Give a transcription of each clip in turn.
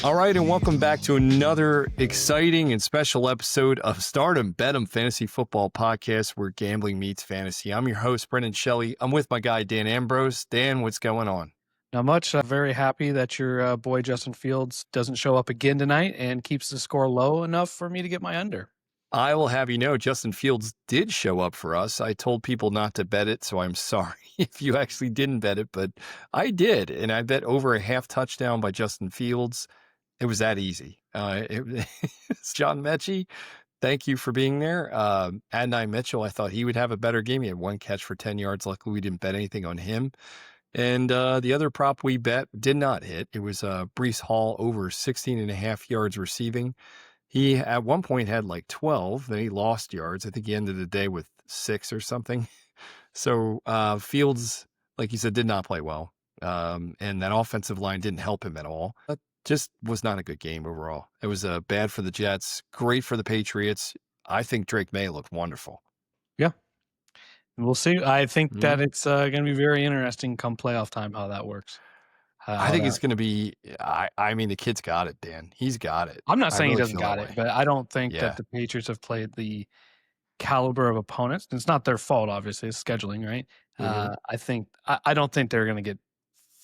All right, and welcome back to another exciting and special episode of Start 'em Bet 'em Fantasy Football Podcast, where gambling meets fantasy. I'm your host, Brendan Shelly. I'm with my guy, Dan Ambrose. Dan, what's going on? Not much. I'm very happy that your boy Justin Fields doesn't show up again tonight and keeps the score low enough for me to get my under. I will have you know, Justin Fields did show up for us. I told people not to bet it, so I'm sorry if you actually didn't bet it, but I did, and I bet over a half touchdown by Justin Fields. It was that easy. It's John Mechie. Thank you for being there. Adonai Mitchell, I thought he would have a better game. He had one catch for 10 yards. Luckily, we didn't bet anything on him. And the other prop we bet did not hit. It was Breece Hall over 16 and a half yards receiving. He at one point had like 12, then he lost yards. I think he ended the day with 6 or something. So Fields, like you said, did not play well. And that offensive line didn't help him at all. But just was not a good game overall. It was bad for the Jets, great for the Patriots. I think Drake May looked wonderful. Yeah. We'll see. I think that it's going to be very interesting come playoff time how that works. I think it's going to be, I mean, the kid's got it, Dan. He's got it. I'm not saying really he doesn't got it, but I don't think that the Patriots have played the caliber of opponents. It's not their fault, obviously. It's scheduling, right? I don't think they're going to get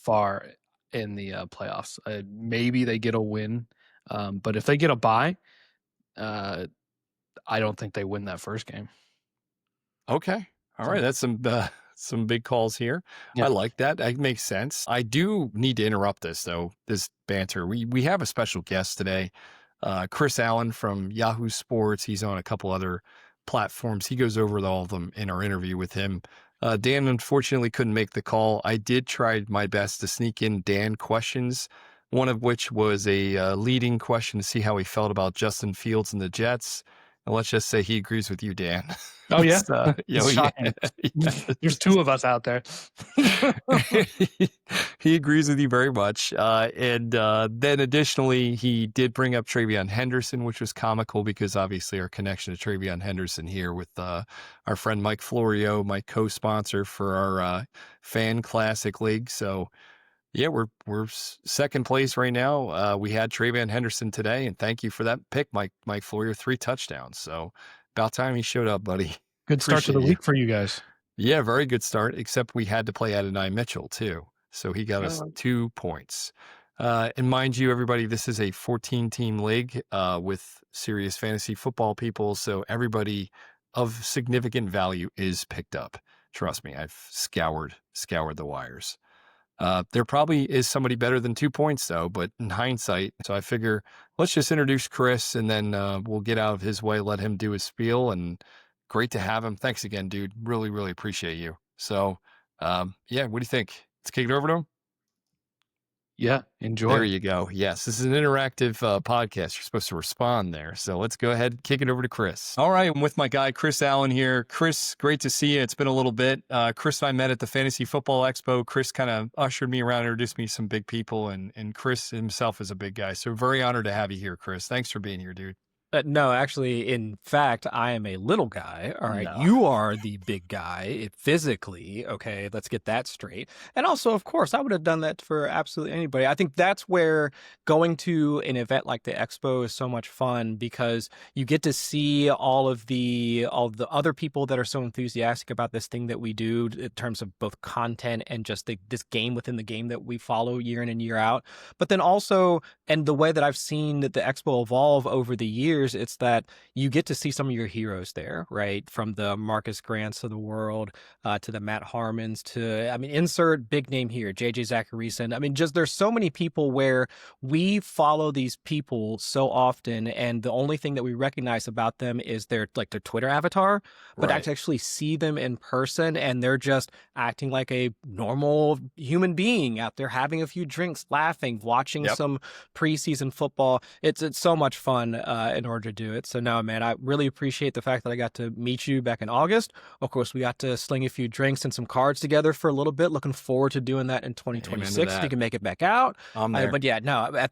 far in the playoffs. Maybe they get a win, but if they get a bye, I don't think they win that first game. Okay. All right. That's some big calls here. Yeah. I like that. That makes sense. I do need to interrupt this, though, this banter. We have a special guest today, Chris Allen from Yahoo Sports. He's on a couple other platforms. He goes over all of them in our interview with him. Dan unfortunately couldn't make the call. I did try my best to sneak in Dan questions, one of which was a leading question to see how he felt about Justin Fields and the Jets. And let's just say he agrees with you, Dan. Oh, yeah? There's two of us out there. He agrees with you very much. And then additionally, he did bring up Trevion Henderson, which was comical because obviously our connection to Trevion Henderson here with our friend Mike Florio, my co-sponsor for our Fan Classic League. So, yeah, we're second place right now. We had Trevion Henderson today, and thank you for that pick, Mike Florio, 3 touchdowns. So about time he showed up, buddy. Good start to the week for you guys. Yeah, very good start, except we had to play Adonai Mitchell, too. So he got us 2 points. And mind you, everybody, this is a 14-team league with serious fantasy football people, so everybody of significant value is picked up. Trust me, I've scoured the wires. There probably is somebody better than 2 points, though, but in hindsight, so I figure let's just introduce Chris, and then we'll get out of his way, let him do his spiel, and great to have him. Thanks again, dude. Really, really appreciate you. So, what do you think? Let's kick it over to him? Yeah, enjoy. There you go. Yes, this is an interactive podcast. You're supposed to respond there. So let's go ahead and kick it over to Chris. All right, I'm with my guy, Chris Allen here. Chris, great to see you. It's been a little bit. Chris and I met at the Fantasy Football Expo. Chris kind of ushered me around, introduced me to some big people, and Chris himself is a big guy. So very honored to have you here, Chris. Thanks for being here, dude. No, actually, in fact, I am a little guy. All right. No. You are the big guy physically. Okay. Let's get that straight. And also, of course, I would have done that for absolutely anybody. I think that's where going to an event like the Expo is so much fun because you get to see all of the other people that are so enthusiastic about this thing that we do in terms of both content and just this game within the game that we follow year in and year out. But then also, and the way that I've seen that the Expo evolve over the years, it's that you get to see some of your heroes there, right? From the Marcus Grants of the world to the Matt Harmons to, insert big name here, JJ Zacharyson. Just there's so many people where we follow these people so often, and the only thing that we recognize about them is their Twitter avatar, but Right. to actually see them in person, and they're just acting like a normal human being out there, having a few drinks, laughing, watching some preseason football. It's so much fun in order to do it. So no, man, I really appreciate the fact that I got to meet you back in August. Of course, we got to sling a few drinks and some cards together for a little bit. Looking forward to doing that in 2026 if you can make it back out. I'm there. But yeah, no,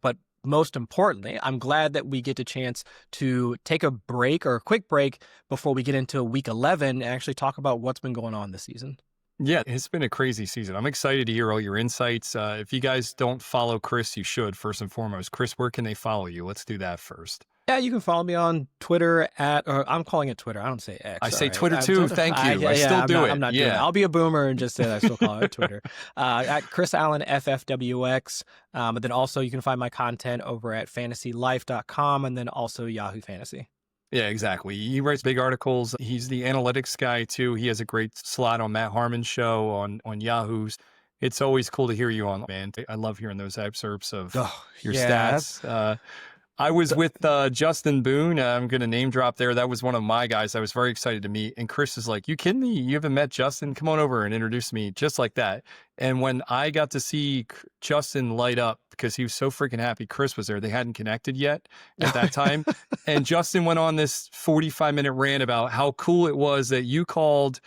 but most importantly, I'm glad that we get a chance to take a break or a quick break before we get into week 11 and actually talk about what's been going on this season. Yeah, it's been a crazy season. I'm excited to hear all your insights. If you guys don't follow Chris, you should, first and foremost. Chris, where can they follow you? Let's do that first. Yeah, you can follow me on Twitter or I'm calling it Twitter. I don't say X. I say Twitter too. Twitter. Thank you. I still do it. I'm not doing it. I'll be a boomer and just say that I still call it Twitter. At Chris Allen FFWX. But then also you can find my content over at fantasylife.com and then also Yahoo Fantasy. Yeah, exactly. He writes big articles. He's the analytics guy too. He has a great slot on Matt Harmon's show on Yahoo's. It's always cool to hear you on, man. I love hearing those excerpts of your stats. I was with Justin Boone. I'm going to name drop there. That was one of my guys I was very excited to meet. And Chris is like, you kidding me? You haven't met Justin? Come on over and introduce me, just like that. And when I got to see Justin light up because he was so freaking happy Chris was there, they hadn't connected yet at that time. And Justin went on this 45-minute rant about how cool it was that you called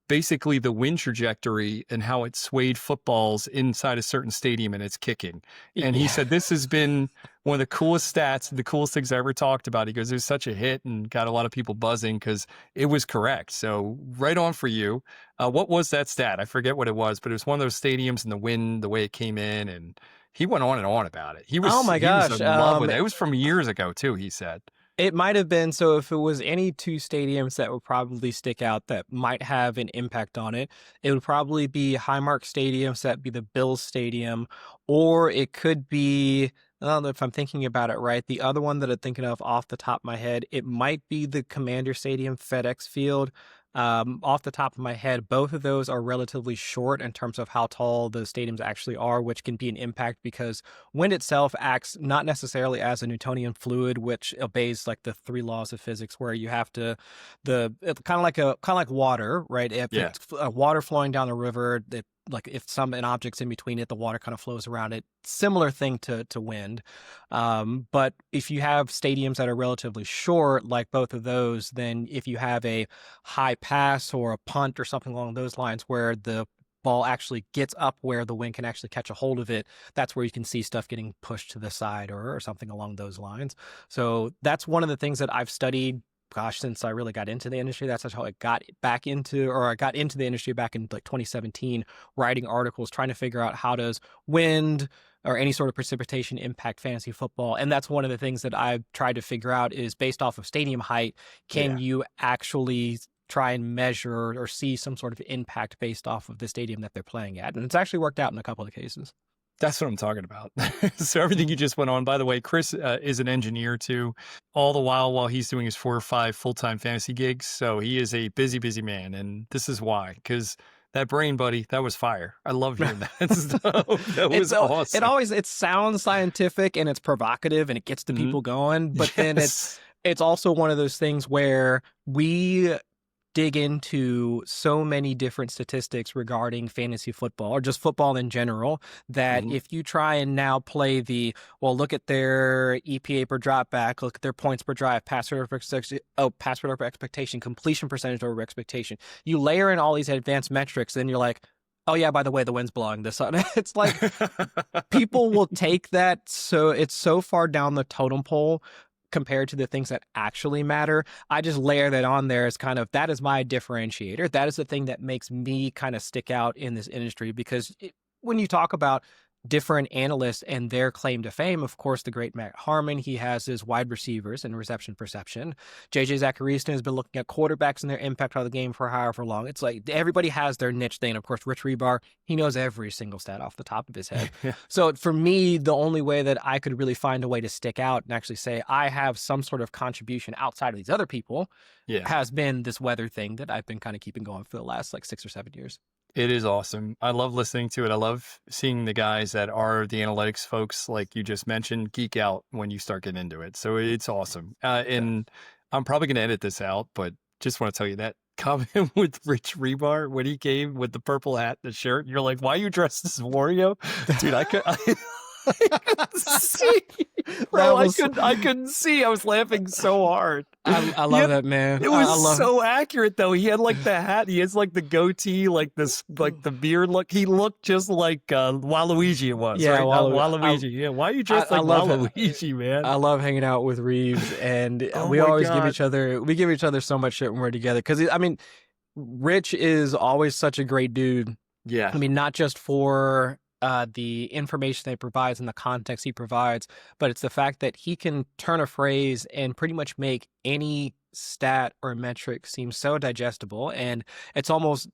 basically the wind trajectory and how it swayed footballs inside a certain stadium and it's kicking. And he said, this has been one of the coolest stats, the coolest things I ever talked about. He goes, it was such a hit and got a lot of people buzzing because it was correct. So right on for you. What was that stat? I forget what it was, but it was one of those stadiums and the wind, the way it came in, and he went on and on about it. He was, oh my gosh. He was in love with it. It was from years ago too, he said. It might have been, so if it was any two stadiums that would probably stick out that might have an impact on it, it would probably be Highmark Stadium, so that'd be the Bills Stadium, or it could be, I don't know if I'm thinking about it right, the other one that I'm thinking of off the top of my head, it might be the Commander Stadium, FedEx Field. Off the top of my head, both of those are relatively short in terms of how tall the stadiums actually are, which can be an impact because wind itself acts not necessarily as a Newtonian fluid, which obeys like the three laws of physics, where you have to kind of like water, right? If it's water flowing down the river, like if an object's in between it, the water kind of flows around it. Similar thing to wind. But if you have stadiums that are relatively short, like both of those, then if you have a high pass or a punt or something along those lines where the ball actually gets up where the wind can actually catch a hold of it, that's where you can see stuff getting pushed to the side or something along those lines. So that's one of the things that I've studied since I really got into the industry. That's how I got into the industry back in like 2017, writing articles, trying to figure out how does wind or any sort of precipitation impact fantasy football. And that's one of the things that I've tried to figure out is based off of stadium height, can you actually try and measure or see some sort of impact based off of the stadium that they're playing at? And it's actually worked out in a couple of cases. That's what I'm talking about. So everything you just went on, by the way, Chris is an engineer too, all the while he's doing his 4 or 5 full-time fantasy gigs. So he is a busy, busy man. And this is why, because that brain, buddy, that was fire. I love hearing that stuff. That was awesome. It sounds scientific and it's provocative and it gets the people going. But then it's also one of those things where we dig into so many different statistics regarding fantasy football or just football in general that if you try and now play look at their EPA per drop back, look at their points per drive, pass rate over expectation, completion percentage over expectation, you layer in all these advanced metrics, then you're like, oh yeah, by the way, the wind's blowing this on. It's like people will take that, so it's so far down the totem pole compared to the things that actually matter. I just layer that on there as kind of, that is my differentiator. That is the thing that makes me kind of stick out in this industry, because when you talk about different analysts and their claim to fame, of course, the great Matt Harmon, he has his wide receivers and reception perception. JJ Zacharyson has been looking at quarterbacks and their impact on the game for however long. It's like everybody has their niche thing. Of course, Rich Rebar, he knows every single stat off the top of his head. So for me, the only way that I could really find a way to stick out and actually say I have some sort of contribution outside of these other people has been this weather thing that I've been kind of keeping going for the last like 6 or 7 years. It is awesome. I love listening to it. I love seeing the guys that are the analytics folks, like you just mentioned, geek out when you start getting into it. So it's awesome. And I'm probably going to edit this out, but just want to tell you that comment with Rich Rebar when he came with the purple hat, the shirt, you're like, why are you dressed as Wario? Dude, I couldn't see. Bro, I couldn't see. I was laughing so hard. I love that, man. It was so accurate, though. He had like the hat. He has like the goatee, like this, like the beard look. He looked just like Waluigi. It was. Yeah, right? Waluigi. Why are you dressed like Waluigi, man? I love hanging out with Reeves, and we always give each other so much shit when we're together. Because I mean, Rich is always such a great dude. Yeah. I mean, not just for the information that he provides and the context he provides, but it's the fact that he can turn a phrase and pretty much make any stat or metric seem so digestible. And it's almost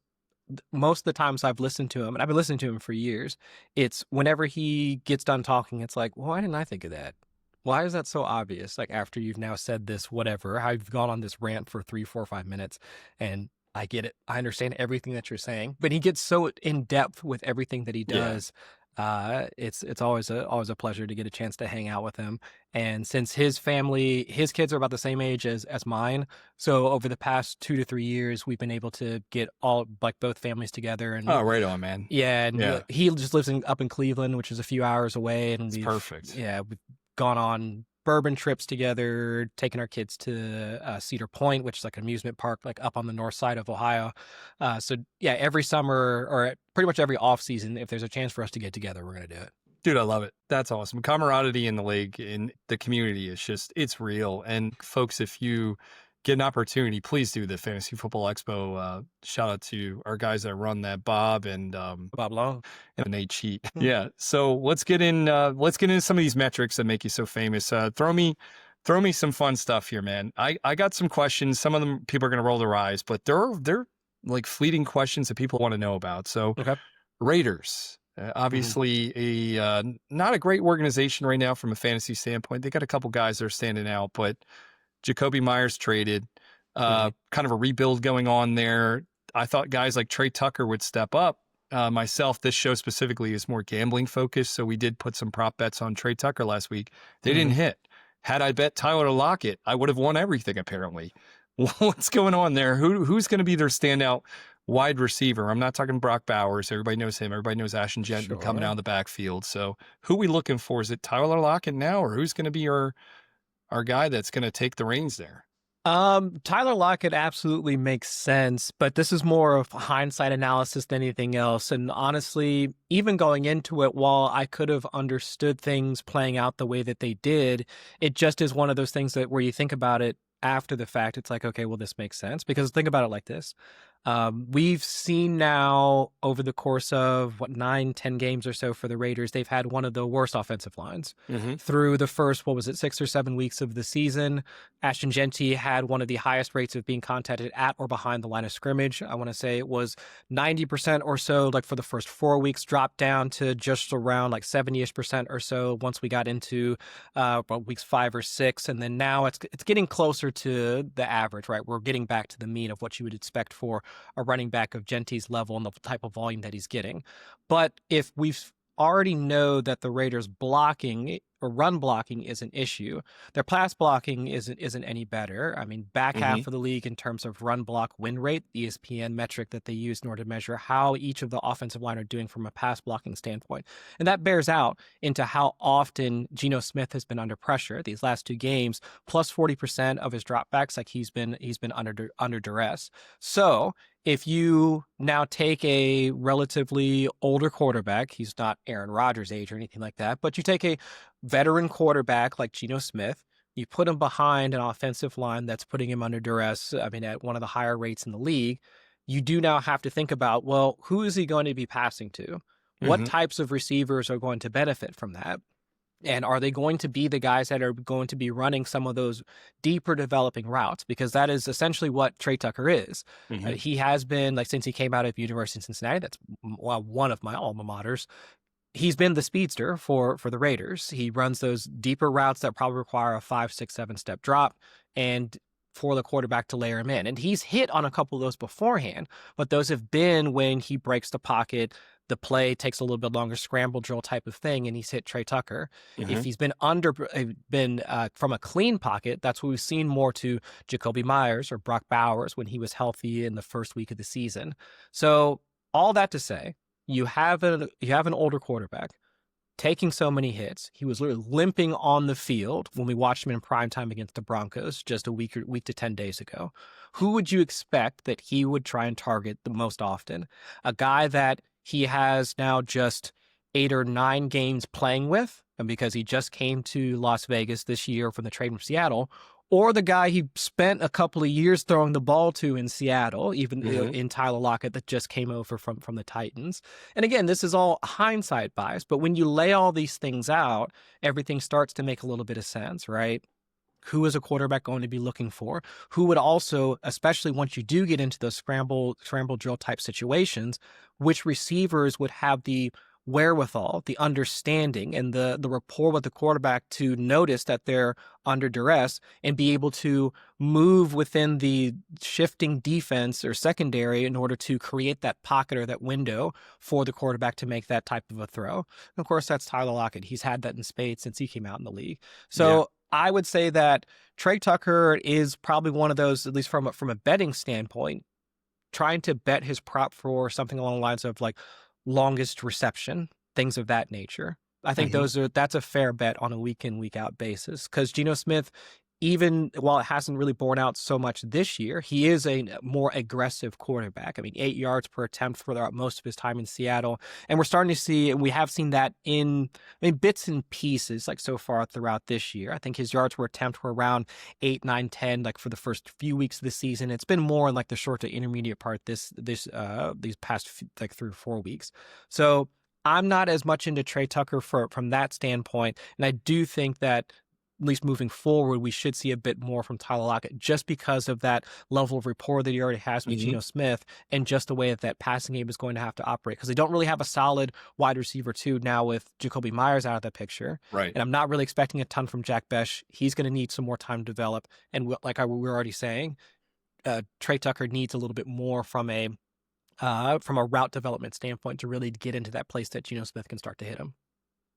most of the times I've listened to him, and I've been listening to him for years, it's whenever he gets done talking, it's like, well, why didn't I think of that? Why is that so obvious? Like, after you've now said this, whatever, I've gone on this rant for 3, 4, 5 minutes, and I get it. I understand everything that you're saying, but he gets so in depth with everything that he does. Yeah. It's always a pleasure to get a chance to hang out with him. And since his kids are about the same age as mine, so over the past 2 to 3 years, we've been able to get both families together. And right on, man. Yeah, and he just lives up in Cleveland, which is a few hours away, and it's perfect. Yeah, we've gone on bourbon trips together, taking our kids to Cedar Point, which is like an amusement park, like up on the north side of Ohio. So yeah, every summer or pretty much every off season, if there's a chance for us to get together, we're going to do it. Dude, I love it. That's awesome. Camaraderie in the league, in the community is it's real. And folks, if you get an opportunity, please do the Fantasy Football Expo. Shout out to our guys that run that, Bob and Bob Long and Nate Cheat. Yeah. So let's get into some of these metrics that make you so famous. Throw me some fun stuff here, man. I got some questions. Some of them people are gonna roll their eyes, but they're like fleeting questions that people want to know about. So Raiders. Obviously, a not a great organization right now from a fantasy standpoint. They got a couple guys that are standing out, but Jacoby Myers traded, kind of a rebuild going on there. I thought guys like Trey Tucker would step up. Myself, this show specifically is more gambling focused, so we did put some prop bets on Trey Tucker last week. They didn't hit. Had I bet Tyler Lockett, I would have won everything apparently. What's going on there? Who's going to be their standout wide receiver? I'm not talking Brock Bowers. Everybody knows him. Everybody knows Ashton Jeanty coming out of the backfield. So who are we looking for? Is it Tyler Lockett now, or who's going to be our guy that's going to take the reins there? Tyler Lockett absolutely makes sense, but this is more of hindsight analysis than anything else. And honestly, even going into it, while I could have understood things playing out the way that they did, it just is one of those things that where you think about it after the fact, it's like, okay, well, this makes sense. Because think about it like this. We've seen now over the course of 9-10 games or so for the Raiders, they've had one of the worst offensive lines through the first, 6 or 7 weeks of the season. Ashton Jeanty had one of the highest rates of being contacted at or behind the line of scrimmage. I want to say it was 90% or so, like for the first 4 weeks, dropped down to just around like 70-ish% or so once we got into weeks 5 or 6. And then now it's getting closer to the average, right? We're getting back to the mean of what you would expect for a running back of Genty's level and the type of volume that he's getting. But if we've already know that the Raiders blocking or run blocking is an issue, their pass blocking isn't any better. I mean, back half of the league in terms of run block win rate, the ESPN metric that they use in order to measure how each of the offensive line are doing from a pass blocking standpoint. And that bears out into how often Geno Smith has been under pressure these last 2 games, plus 40% of his dropbacks, like he's been under duress. So if you now take a relatively older quarterback, he's not Aaron Rodgers' age or anything like that, but you take a veteran quarterback like Geno Smith, you put him behind an offensive line that's putting him under duress, I mean, at one of the higher rates in the league, you do now have to think about, well, who is he going to be passing to? What types of receivers are going to benefit from that? And are they going to be the guys that are going to be running some of those deeper developing routes? Because that is essentially what Trey Tucker is. He has been, like, since he came out of University of Cincinnati, that's one of my alma maters, he's been the speedster for the Raiders. He runs those deeper routes that probably require a 5, 6, 7 step drop and for the quarterback to layer him in. And he's hit on a couple of those beforehand, but those have been when he breaks the pocket, the play takes a little bit longer, scramble drill type of thing, and he's hit Trey Tucker. If he's been from a clean pocket, that's what we've seen more to Jacoby Myers or Brock Bowers when he was healthy in the first week of the season. So all that to say, you have an older quarterback taking so many hits. He was literally limping on the field when we watched him in primetime against the Broncos just a week to 10 days ago. Who would you expect that he would try and target the most often? A guy that he has now just 8 or 9 games playing with, and because he just came to Las Vegas this year from the trade from Seattle, or the guy he spent a couple of years throwing the ball to in Seattle, even in Tyler Lockett that just came over from the Titans. And again, this is all hindsight bias, but when you lay all these things out, everything starts to make a little bit of sense, right? Who is a quarterback going to be looking for? Who would also, especially once you do get into those scramble drill type situations, which receivers would have the wherewithal, the understanding, and the rapport with the quarterback to notice that they're under duress and be able to move within the shifting defense or secondary in order to create that pocket or that window for the quarterback to make that type of a throw. And of course, that's Tyler Lockett. He's had that in spades since he came out in the league. So I would say that Trey Tucker is probably one of those, at least from a betting standpoint, trying to bet his prop for something along the lines of like longest reception, things of that nature. I think that's a fair bet on a week in, week out basis, because Geno Smith, even while it hasn't really borne out so much this year, he is a more aggressive quarterback. I mean, 8 yards per attempt for most of his time in Seattle. And we're starting to see, and we have seen that in bits and pieces, like so far throughout this year. I think his yards per attempt were around 8, 9, 10, like for the first few weeks of the season. It's been more in like the short to intermediate part these past like 3 or 4 weeks. So I'm not as much into Trey Tucker from that standpoint. And I do think that at least moving forward, we should see a bit more from Tyler Lockett just because of that level of rapport that he already has with Geno Smith and just the way that passing game is going to have to operate, because they don't really have a solid wide receiver too now with Jacoby Myers out of the picture. Right. And I'm not really expecting a ton from Jack Besh. He's going to need some more time to develop. And like we were already saying, Trey Tucker needs a little bit more from a route development standpoint to really get into that place that Geno Smith can start to hit him.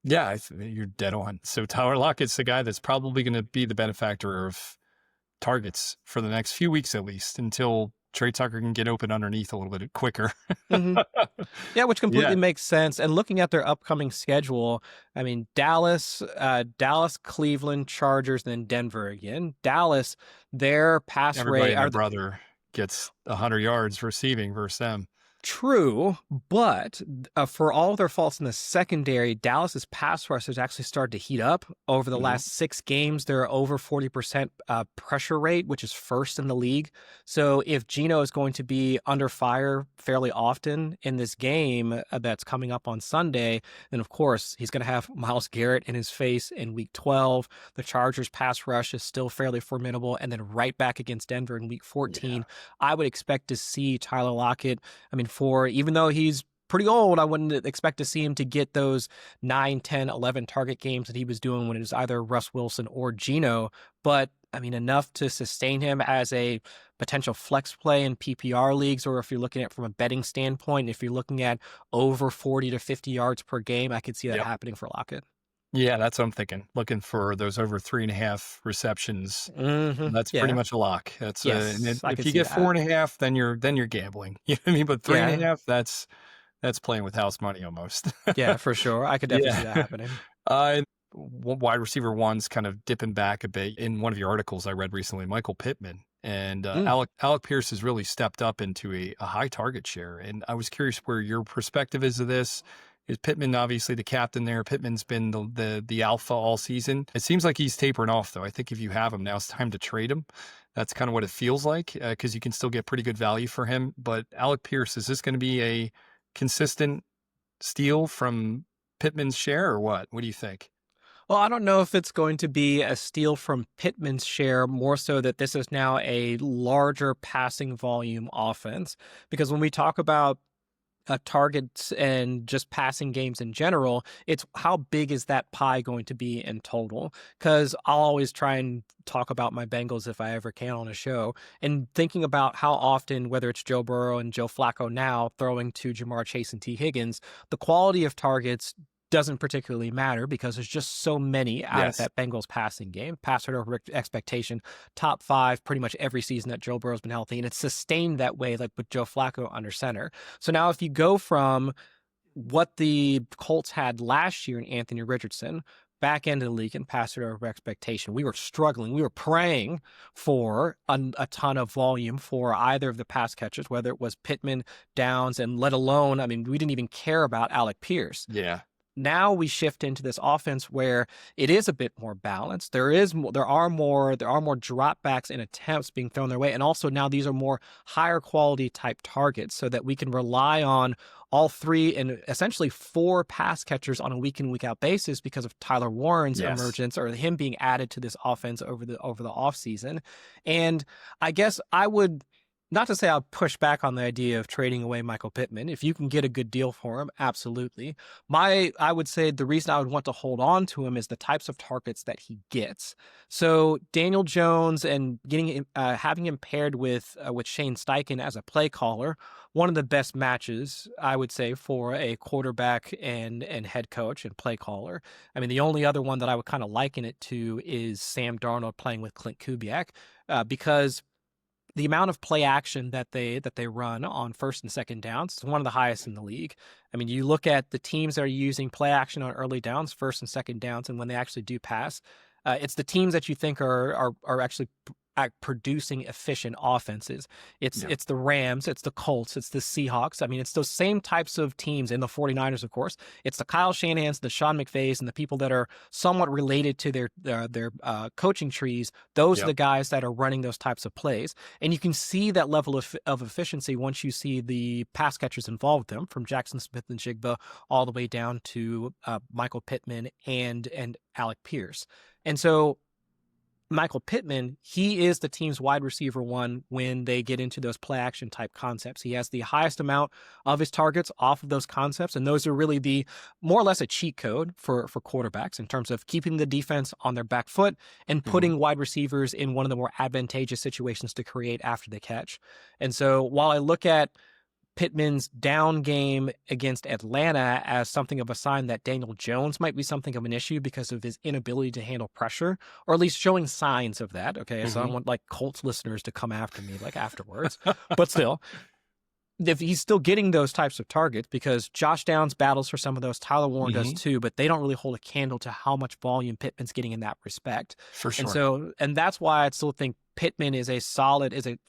Yeah, you're dead on. So Tyler Lockett's the guy that's probably going to be the benefactor of targets for the next few weeks, at least, until Trey Tucker can get open underneath a little bit quicker. Yeah, which completely makes sense. And looking at their upcoming schedule, I mean, Dallas, Cleveland, Chargers, then Denver again. Dallas, their pass Everybody rate. My brother gets 100 yards receiving versus them. True, but for all their faults in the secondary, Dallas's pass rush has actually started to heat up. Over the last 6 games, they're over 40% pressure rate, which is first in the league. So if Geno is going to be under fire fairly often in this game that's coming up on Sunday, then of course he's going to have Myles Garrett in his face in Week 12. The Chargers' pass rush is still fairly formidable, and then right back against Denver in Week 14. I would expect to see Tyler Lockett, even though he's pretty old, I wouldn't expect to see him to get those 9, 10, 11 target games that he was doing when it was either Russ Wilson or Geno. But enough to sustain him as a potential flex play in PPR leagues, or if you're looking at it from a betting standpoint, if you're looking at over 40 to 50 yards per game, I could see that happening for Lockett. Yeah, that's what I'm thinking. Looking for those over 3.5 receptions. That's pretty much a lock. That's if you get 4.5, then you're gambling. You know what I mean? But 3.5, that's playing with house money almost. Yeah, for sure. I could definitely see that happening. Wide receiver one's kind of dipping back a bit. In one of your articles I read recently, Michael Pittman and Alec Pierce has really stepped up into a high target share. And I was curious where your perspective is of this. Is Pittman obviously the captain there? Pittman's been the alpha all season. It seems like he's tapering off, though. I think if you have him, now it's time to trade him. That's kind of what it feels like, because you can still get pretty good value for him. But Alec Pierce, is this going to be a consistent steal from Pittman's share or what? What do you think? Well, I don't know if it's going to be a steal from Pittman's share, more so that this is now a larger passing volume offense. Because when we talk about targets and just passing games in general, it's how big is that pie going to be in total? Because I'll always try and talk about my Bengals if I ever can on a show, and thinking about how often, whether it's Joe Burrow and Joe Flacco now throwing to Jamar Chase and T. Higgins, the quality of targets doesn't particularly matter because there's just so many out of that Bengals passing game. Passer over expectation, top 5 pretty much every season that Joe Burrow's been healthy, and it's sustained that way, like with Joe Flacco under center. So now if you go from what the Colts had last year in Anthony Richardson, back end of the league and passer over expectation, we were struggling. We were praying for a ton of volume for either of the pass catchers, whether it was Pittman, Downs, and let alone, we didn't even care about Alec Pierce. Yeah. now we shift into this offense where it is a bit more balanced. There are more dropbacks and attempts being thrown their way, and also now these are more higher quality type targets, so that we can rely on all 3 and essentially 4 pass catchers on a week in, week out basis because of Tyler Warren's emergence, or him being added to this offense over the offseason. And I guess I would, not to say I'll push back on the idea of trading away Michael Pittman. If you can get a good deal for him, absolutely. I would say the reason I would want to hold on to him is the types of targets that he gets. So Daniel Jones and having him paired with Shane Steichen as a play caller, one of the best matches, I would say, for a quarterback and head coach and play caller. I mean, the only other one that I would kind of liken it to is Sam Darnold playing with Clint Kubiak, because the amount of play action that they run on first and second downs is one of the highest in the league. I mean, you look at the teams that are using play action on early downs, first and second downs, and when they actually do pass, it's the teams that you think are actually producing efficient offenses. It's the Rams, it's the Colts, it's the Seahawks. I mean, it's those same types of teams, and the 49ers, of course. It's the Kyle Shanahans, the Sean McVays, and the people that are somewhat related to their coaching trees. Those are the guys that are running those types of plays. And you can see that level of efficiency once you see the pass catchers involved them, from Jackson Smith and Jigba all the way down to Michael Pittman and Alec Pierce. And so Michael Pittman, he is the team's wide receiver 1 when they get into those play action type concepts. He has the highest amount of his targets off of those concepts, and those are really the more or less a cheat code for quarterbacks in terms of keeping the defense on their back foot and putting wide receivers in one of the more advantageous situations to create after the catch. And so while I look at Pittman's down game against Atlanta as something of a sign that Daniel Jones might be something of an issue because of his inability to handle pressure, or at least showing signs of that. Okay, so I don't want like Colts listeners to come after me like afterwards, but still, if he's still getting those types of targets, because Josh Downs battles for some of those, Tyler Warren does too, but they don't really hold a candle to how much volume Pittman's getting in that respect. For sure. And so, and that's why I still think Pittman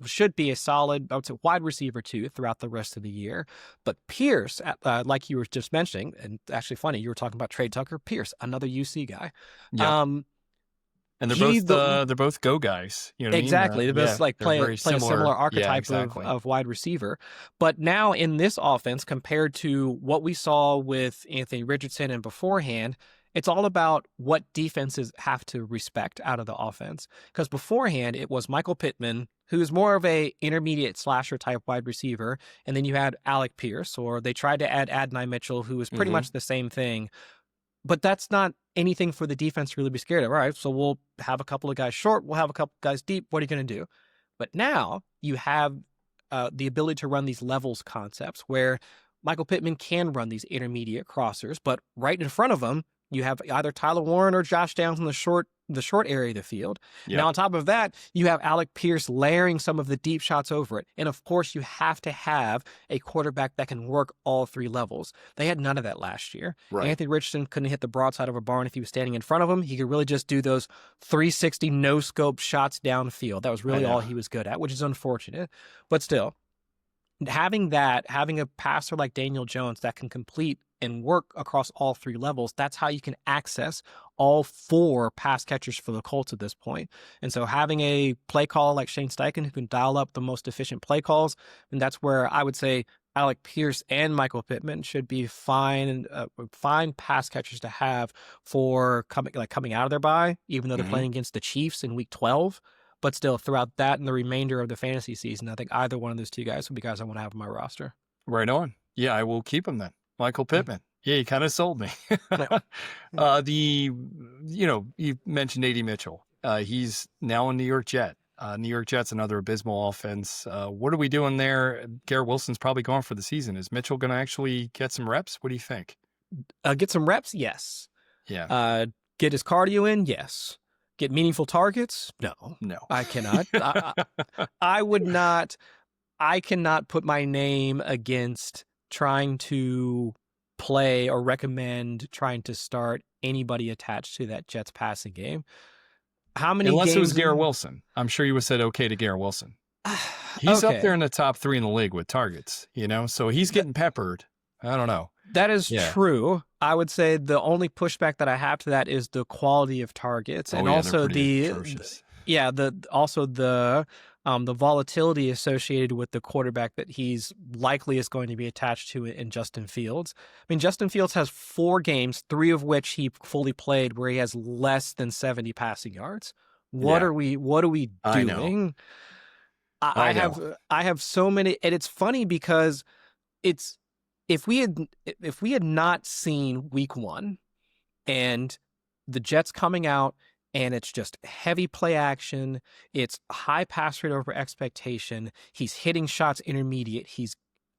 should be a solid, I would say, wide receiver 2 throughout the rest of the year. But Pierce, like you were just mentioning, and actually funny, you were talking about Trey Tucker, Pierce, another UC guy. Yep. And they're both go guys. You know what exactly. I mean? They're both play a similar archetype of wide receiver. But now in this offense, compared to what we saw with Anthony Richardson and beforehand, it's all about what defenses have to respect out of the offense. Because beforehand, it was Michael Pittman, who's more of a intermediate slasher type wide receiver, and then you had Alec Pierce, or they tried to add Adonai Mitchell, who was pretty much the same thing. But that's not anything for the defense to really be scared of. All right, so we'll have a couple of guys short, we'll have a couple of guys deep. What are you going to do? But now you have the ability to run these levels concepts where Michael Pittman can run these intermediate crossers, but right in front of him, you have either Tyler Warren or Josh Downs in the short area of the field. Yep. Now, on top of that, you have Alec Pierce layering some of the deep shots over it. And of course, you have to have a quarterback that can work all 3 levels. They had none of that last year. Right. Anthony Richardson couldn't hit the broadside of a barn if he was standing in front of him. He could really just do those 360 no-scope shots downfield. That was really all he was good at, which is unfortunate. But still, having a passer like Daniel Jones that can complete and work across all 3 levels, that's how you can access all 4 pass catchers for the Colts at this point. And so having a play call like Shane Steichen who can dial up the most efficient play calls, and that's where I would say Alec Pierce and Michael Pittman should be fine pass catchers to have for coming out of their bye, even though they're playing against the Chiefs in week 12. But still, throughout that and the remainder of the fantasy season, I think either one of those 2 guys would be guys I want to have on my roster. Right on. Yeah, I will keep him then. Michael Pittman. Yeah, you kind of sold me. You mentioned A.D. Mitchell. He's now a New York Jet. New York Jets, another abysmal offense. What are we doing there? Garrett Wilson's probably gone for the season. Is Mitchell going to actually get some reps? What do you think? Get some reps? Yes. Yeah. Get his cardio in? Yes. Get meaningful targets? No. I cannot. I would not. I cannot put my name against trying to play or recommend trying to start anybody attached to that Jets passing game. How many Unless games it was Garrett Wilson. I'm sure you would have said okay to Garrett Wilson. He's up there in the top 3 in the league with targets, so he's getting peppered. I don't know. That is true. I would say the only pushback that I have to that is the quality of targets, and also the volatility associated with the quarterback that he's likely is going to be attached to in Justin Fields. I mean, Justin Fields has 4 games, 3 of which he fully played, where he has less than 70 passing yards. What are we doing? I have so many, and it's funny because it's if we had not seen week 1 and the Jets coming out and it's just heavy play action, it's high pass rate over expectation, he's hitting shots intermediate, he's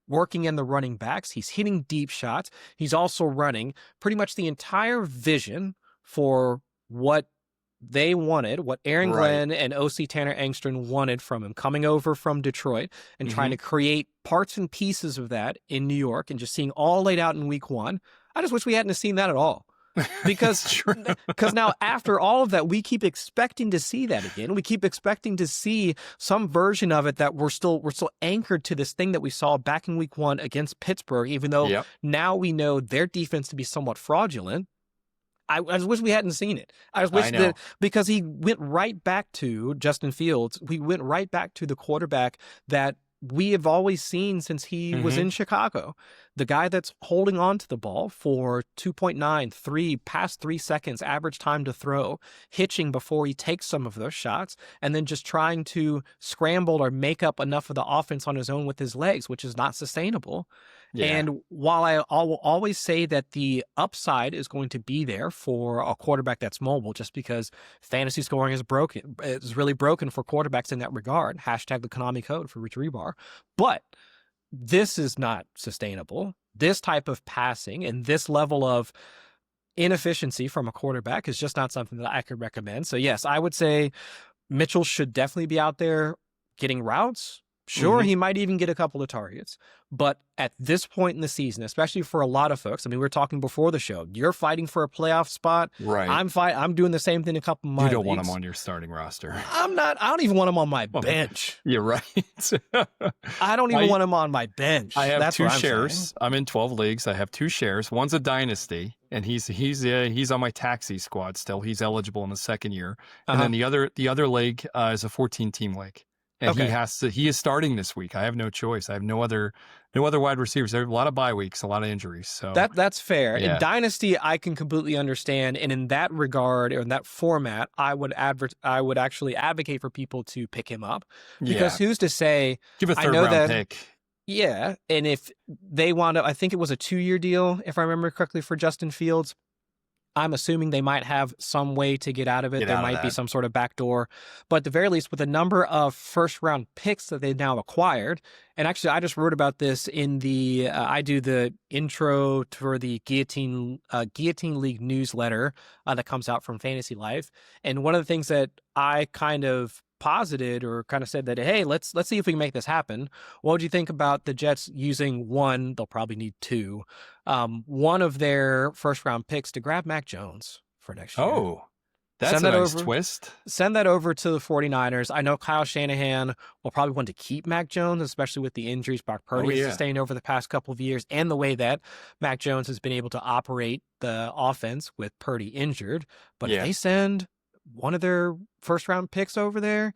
working in the running backs, he's hitting deep shots, he's also running pretty much the entire vision for what they wanted, what Aaron Glenn and OC Tanner Engstrom wanted from him, coming over from Detroit and trying to create parts and pieces of that in New York and just seeing all laid out in week 1. I just wish we hadn't seen that at all. Because now after all of that, we keep expecting to see that again. We keep expecting to see some version of it that we're still anchored to this thing that we saw back in week 1 against Pittsburgh, even though now we know their defense to be somewhat fraudulent. I just wish we hadn't seen it. I just wish that, because he went right back to Justin Fields. We went right back to the quarterback that we have always seen since he was in Chicago. The guy that's holding on to the ball for 2.9, past 3 seconds, average time to throw, hitching before he takes some of those shots, and then just trying to scramble or make up enough of the offense on his own with his legs, which is not sustainable. And while I will always say that the upside is going to be there for a quarterback that's mobile, just because fantasy scoring is really broken for quarterbacks in that regard. Hashtag the Konami code for Rich Rebar. But this is not sustainable. This type of passing and this level of inefficiency from a quarterback is just not something that I could recommend. So yes, I would say Mitchell should definitely be out there getting routes. Sure, he might even get a couple of targets. But at this point in the season, especially for a lot of folks, I mean, we were talking before the show, you're fighting for a playoff spot. Right. I'm doing the same thing in a couple of my You don't leagues. want him on your starting roster. I'm not. I don't even want him on my bench. You're right. I don't even want him on my bench. I have That's 2 what I'm shares. saying. I'm in 12 leagues. I have 2 shares. One's a dynasty, and he's on my taxi squad still. He's eligible in the second year. And then the other league is a 14-team league. And he is starting this week. I have no choice. I have no other wide receivers. There are a lot of bye weeks, a lot of injuries. So that's fair. In Dynasty, I can completely understand. And in that regard, or in that format, I would actually advocate for people to pick him up. Because who's to say, give a third round pick. Yeah. And if they wound up, I think it was a 2-year deal, if I remember correctly, for Justin Fields. I'm assuming they might have some way to get out of it. There might be some sort of backdoor. But at the very least, with the number of first-round picks that they've now acquired, and actually I just wrote about this in the, I do the intro for the Guillotine League newsletter that comes out from Fantasy Life. And one of the things that I kind of posited or kind of said that, hey, let's see if we can make this happen. What would you think about the Jets using one, they'll probably need 2, one of their first round picks to grab Mac Jones for next year? Oh, that's a nice twist. Send that over to the 49ers. I know Kyle Shanahan will probably want to keep Mac Jones, especially with the injuries Brock Purdy has sustained over the past couple of years and the way that Mac Jones has been able to operate the offense with Purdy injured. But if they send one of their first round picks over there,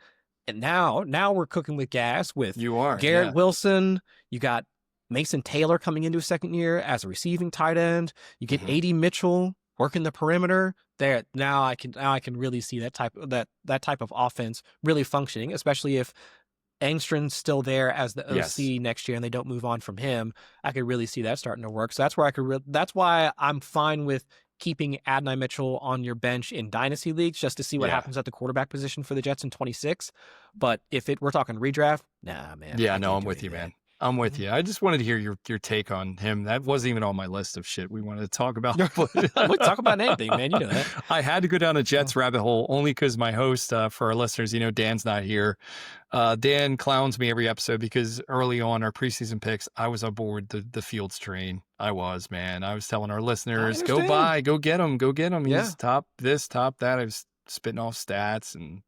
and now we're cooking with gas with Garrett Wilson. You got Mason Taylor coming into his second year as a receiving tight end. You get A.D. Mitchell working the perimeter. There now I can really see that type of offense really functioning, especially if Engstrom's still there as the OC next year and they don't move on from him. I could really see that starting to work. So that's where that's why I'm fine with keeping Adonai Mitchell on your bench in dynasty leagues just to see what happens at the quarterback position for the Jets in 26. But if we're talking redraft, nah, man. Yeah, no, I'm with you, man. I'm with you. I just wanted to hear your take on him. That wasn't even on my list of shit we wanted to talk about. We'll talk about anything, man. You know that. I had to go down a Jets rabbit hole only because my host, for our listeners, Dan's not here. Dan clowns me every episode because early on our preseason picks, I was aboard the Fields train. I was, man. I was telling our listeners, go get him. He's top this, top that. I was spitting off stats and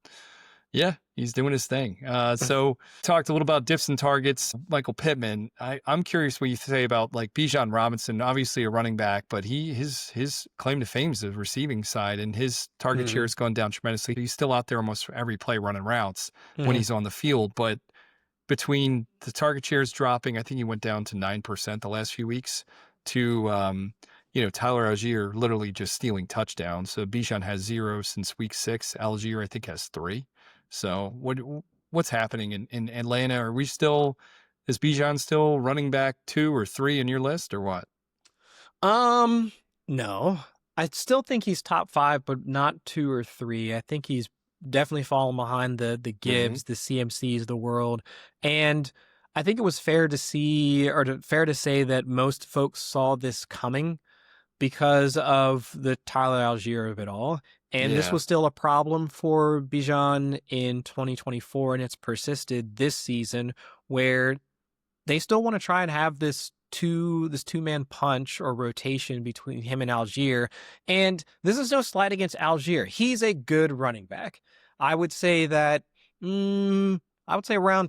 Yeah, he's doing his thing. So talked a little about diffs and targets. Michael Pittman. I'm curious what you say about like Bijan Robinson, obviously a running back, but his claim to fame is the receiving side, and his target share has gone down tremendously. He's still out there almost every play running routes when he's on the field, but between the target shares dropping, I think he went down to 9% the last few weeks, to Tyler Algier literally just stealing touchdowns. So Bijan has 0 since week 6. Algier, I think, has 3. So what's happening in Atlanta? Is Bijan still running back 2 or 3 in your list, or what? No. I still think he's top 5, but not 2 or 3. I think he's definitely fallen behind the Gibbs, the CMCs of the world. And I think it was fair to say that most folks saw this coming because of the Tyler Algier of it all. And this was still a problem for Bijan in 2024, and it's persisted this season, where they still want to try and have this two-man punch or rotation between him and Algier. And this is no slight against Algier. He's a good running back. I would say that around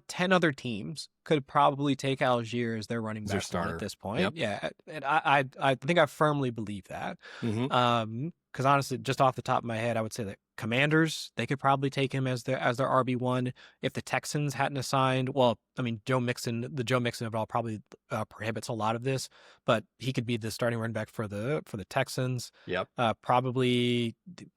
10 other teams could probably take Algier as their running back at this point. Yep. Yeah, and I think I firmly believe that. Because honestly, just off the top of my head, I would say that Commanders, they could probably take him as their RB1. If the Texans hadn't assigned, well, I mean, Joe Mixon of it all probably prohibits a lot of this, but he could be the starting running back for the Texans. Yep. Probably,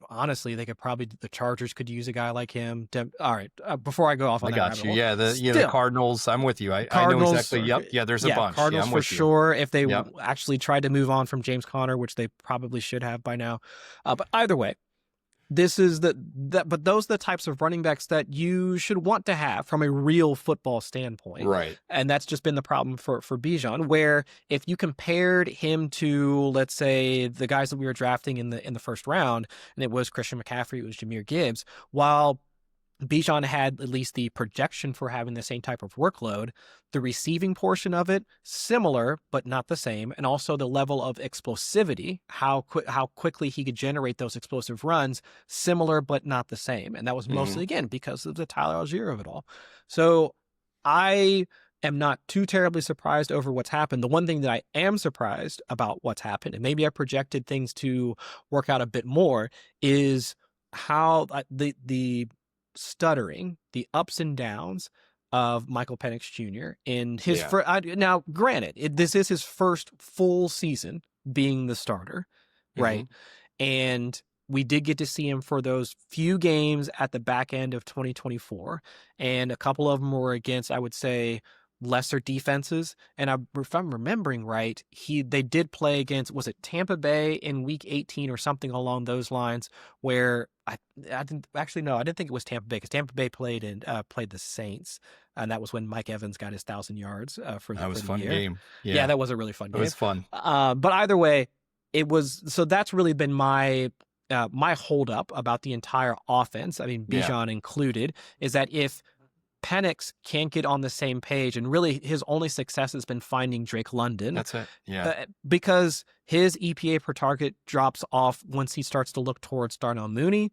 honestly, the Chargers could use a guy like him. All right, before I go off on that, I got you. Yeah, the Cardinals. I'm with you. I know exactly. Yep. Yeah, there's a bunch. Cardinals for sure. If they actually tried to move on from James Conner, which they probably should have by now. But either way, this is but those are the types of running backs that you should want to have from a real football standpoint. Right. And that's just been the problem for Bijan, where if you compared him to, let's say, the guys that we were drafting in the first round, and it was Christian McCaffrey, it was Jahmyr Gibbs, while Bijan had at least the projection for having the same type of workload, the receiving portion of it, similar, but not the same. And also the level of explosivity, how quickly he could generate those explosive runs, similar, but not the same. And that was mostly, again, because of the Tyler Algier of it all. So I am not too terribly surprised over what's happened. The one thing that I am surprised about what's happened, and maybe I projected things to work out a bit more, is how the stuttering, the ups and downs of Michael Penix Jr. in his now, granted, this is his first full season being the starter, right? And we did get to see him for those few games at the back end of 2024, and a couple of them were against, I would say, lesser defenses. And if I'm remembering right, they did play against, was it Tampa Bay in week 18 or something along those lines, where I didn't think it was Tampa Bay, because Tampa Bay played the Saints, and that was when Mike Evans got his 1,000 yards for the year. That was a fun game. Yeah, that was a really fun game. It was fun. But either way, it was, so that's really been my holdup about the entire offense, I mean, Bijan included, is that if Penix can't get on the same page, and really his only success has been finding Drake London. That's it. Yeah. Because his EPA per target drops off once he starts to look towards Darnell Mooney.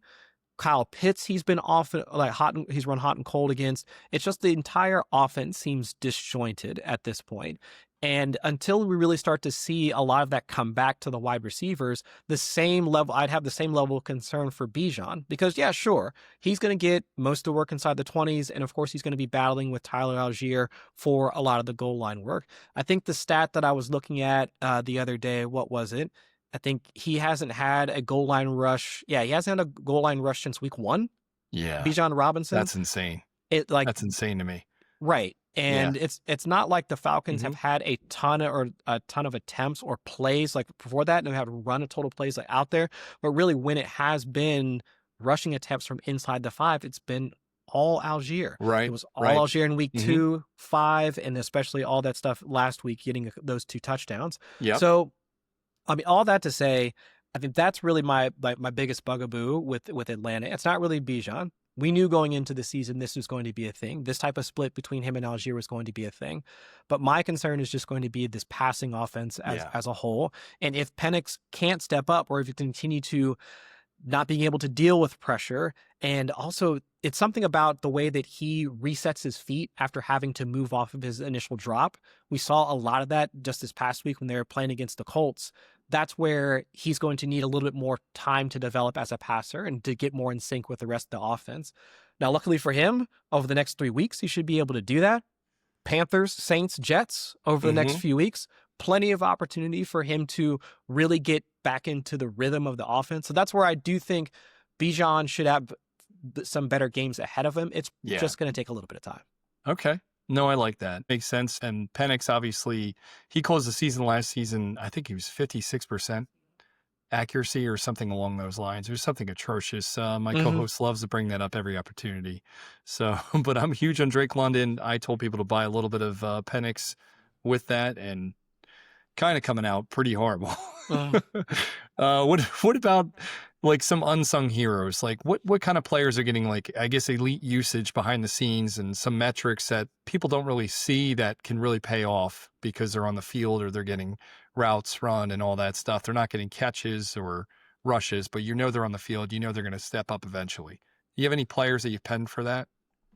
Kyle Pitts, he's been off, he's run hot and cold against. It's just the entire offense seems disjointed at this point. And until we really start to see a lot of that come back to the wide receivers, I'd have the same level of concern for Bijan, because sure, he's going to get most of the work inside the 20s. And of course, he's going to be battling with Tyler Algier for a lot of the goal line work. I think the stat that I was looking at the other day, what was it? I think he hasn't had a goal line rush. Yeah, he hasn't had a goal line rush since week 1. Yeah. Bijan Robinson. That's insane. That's insane to me. Right. And it's not like the Falcons have had a ton of attempts or plays like before that, and they have run a total plays like out there. But really, when it has been rushing attempts from inside the 5, it's been all Algier. Right. It was all Algier in week 2, 5, and especially all that stuff last week, getting those 2 touchdowns. Yeah. So, I mean, all that to say, I think that's really my biggest bugaboo with Atlanta. It's not really Bijan. We knew going into the season this was going to be a thing. This type of split between him and Algier was going to be a thing. But my concern is just going to be this passing offense as a whole. And if Penix can't step up, or if you continue to not being able to deal with pressure, and also it's something about the way that he resets his feet after having to move off of his initial drop. We saw a lot of that just this past week when they were playing against the Colts. That's where he's going to need a little bit more time to develop as a passer and to get more in sync with the rest of the offense. Now, luckily for him, over the next 3 weeks, he should be able to do that. Panthers, Saints, Jets over the next few weeks, plenty of opportunity for him to really get back into the rhythm of the offense. So that's where I do think Bijan should have some better games ahead of him. It's just going to take a little bit of time. Okay. No, I like that. Makes sense. And Penix, obviously, he closed the season last season, I think he was 56% accuracy or something along those lines. There's something atrocious. My co-host loves to bring that up every opportunity. So, but I'm huge on Drake London. I told people to buy a little bit of Penix with that, and kind of coming out pretty horrible. What about like some unsung heroes? Like what kind of players are getting, like, I guess, elite usage behind the scenes and some metrics that people don't really see that can really pay off because they're on the field or they're getting routes run and all that stuff. They're not getting catches or rushes, but they're on the field. They're going to step up eventually. You have any players that you've penned for that?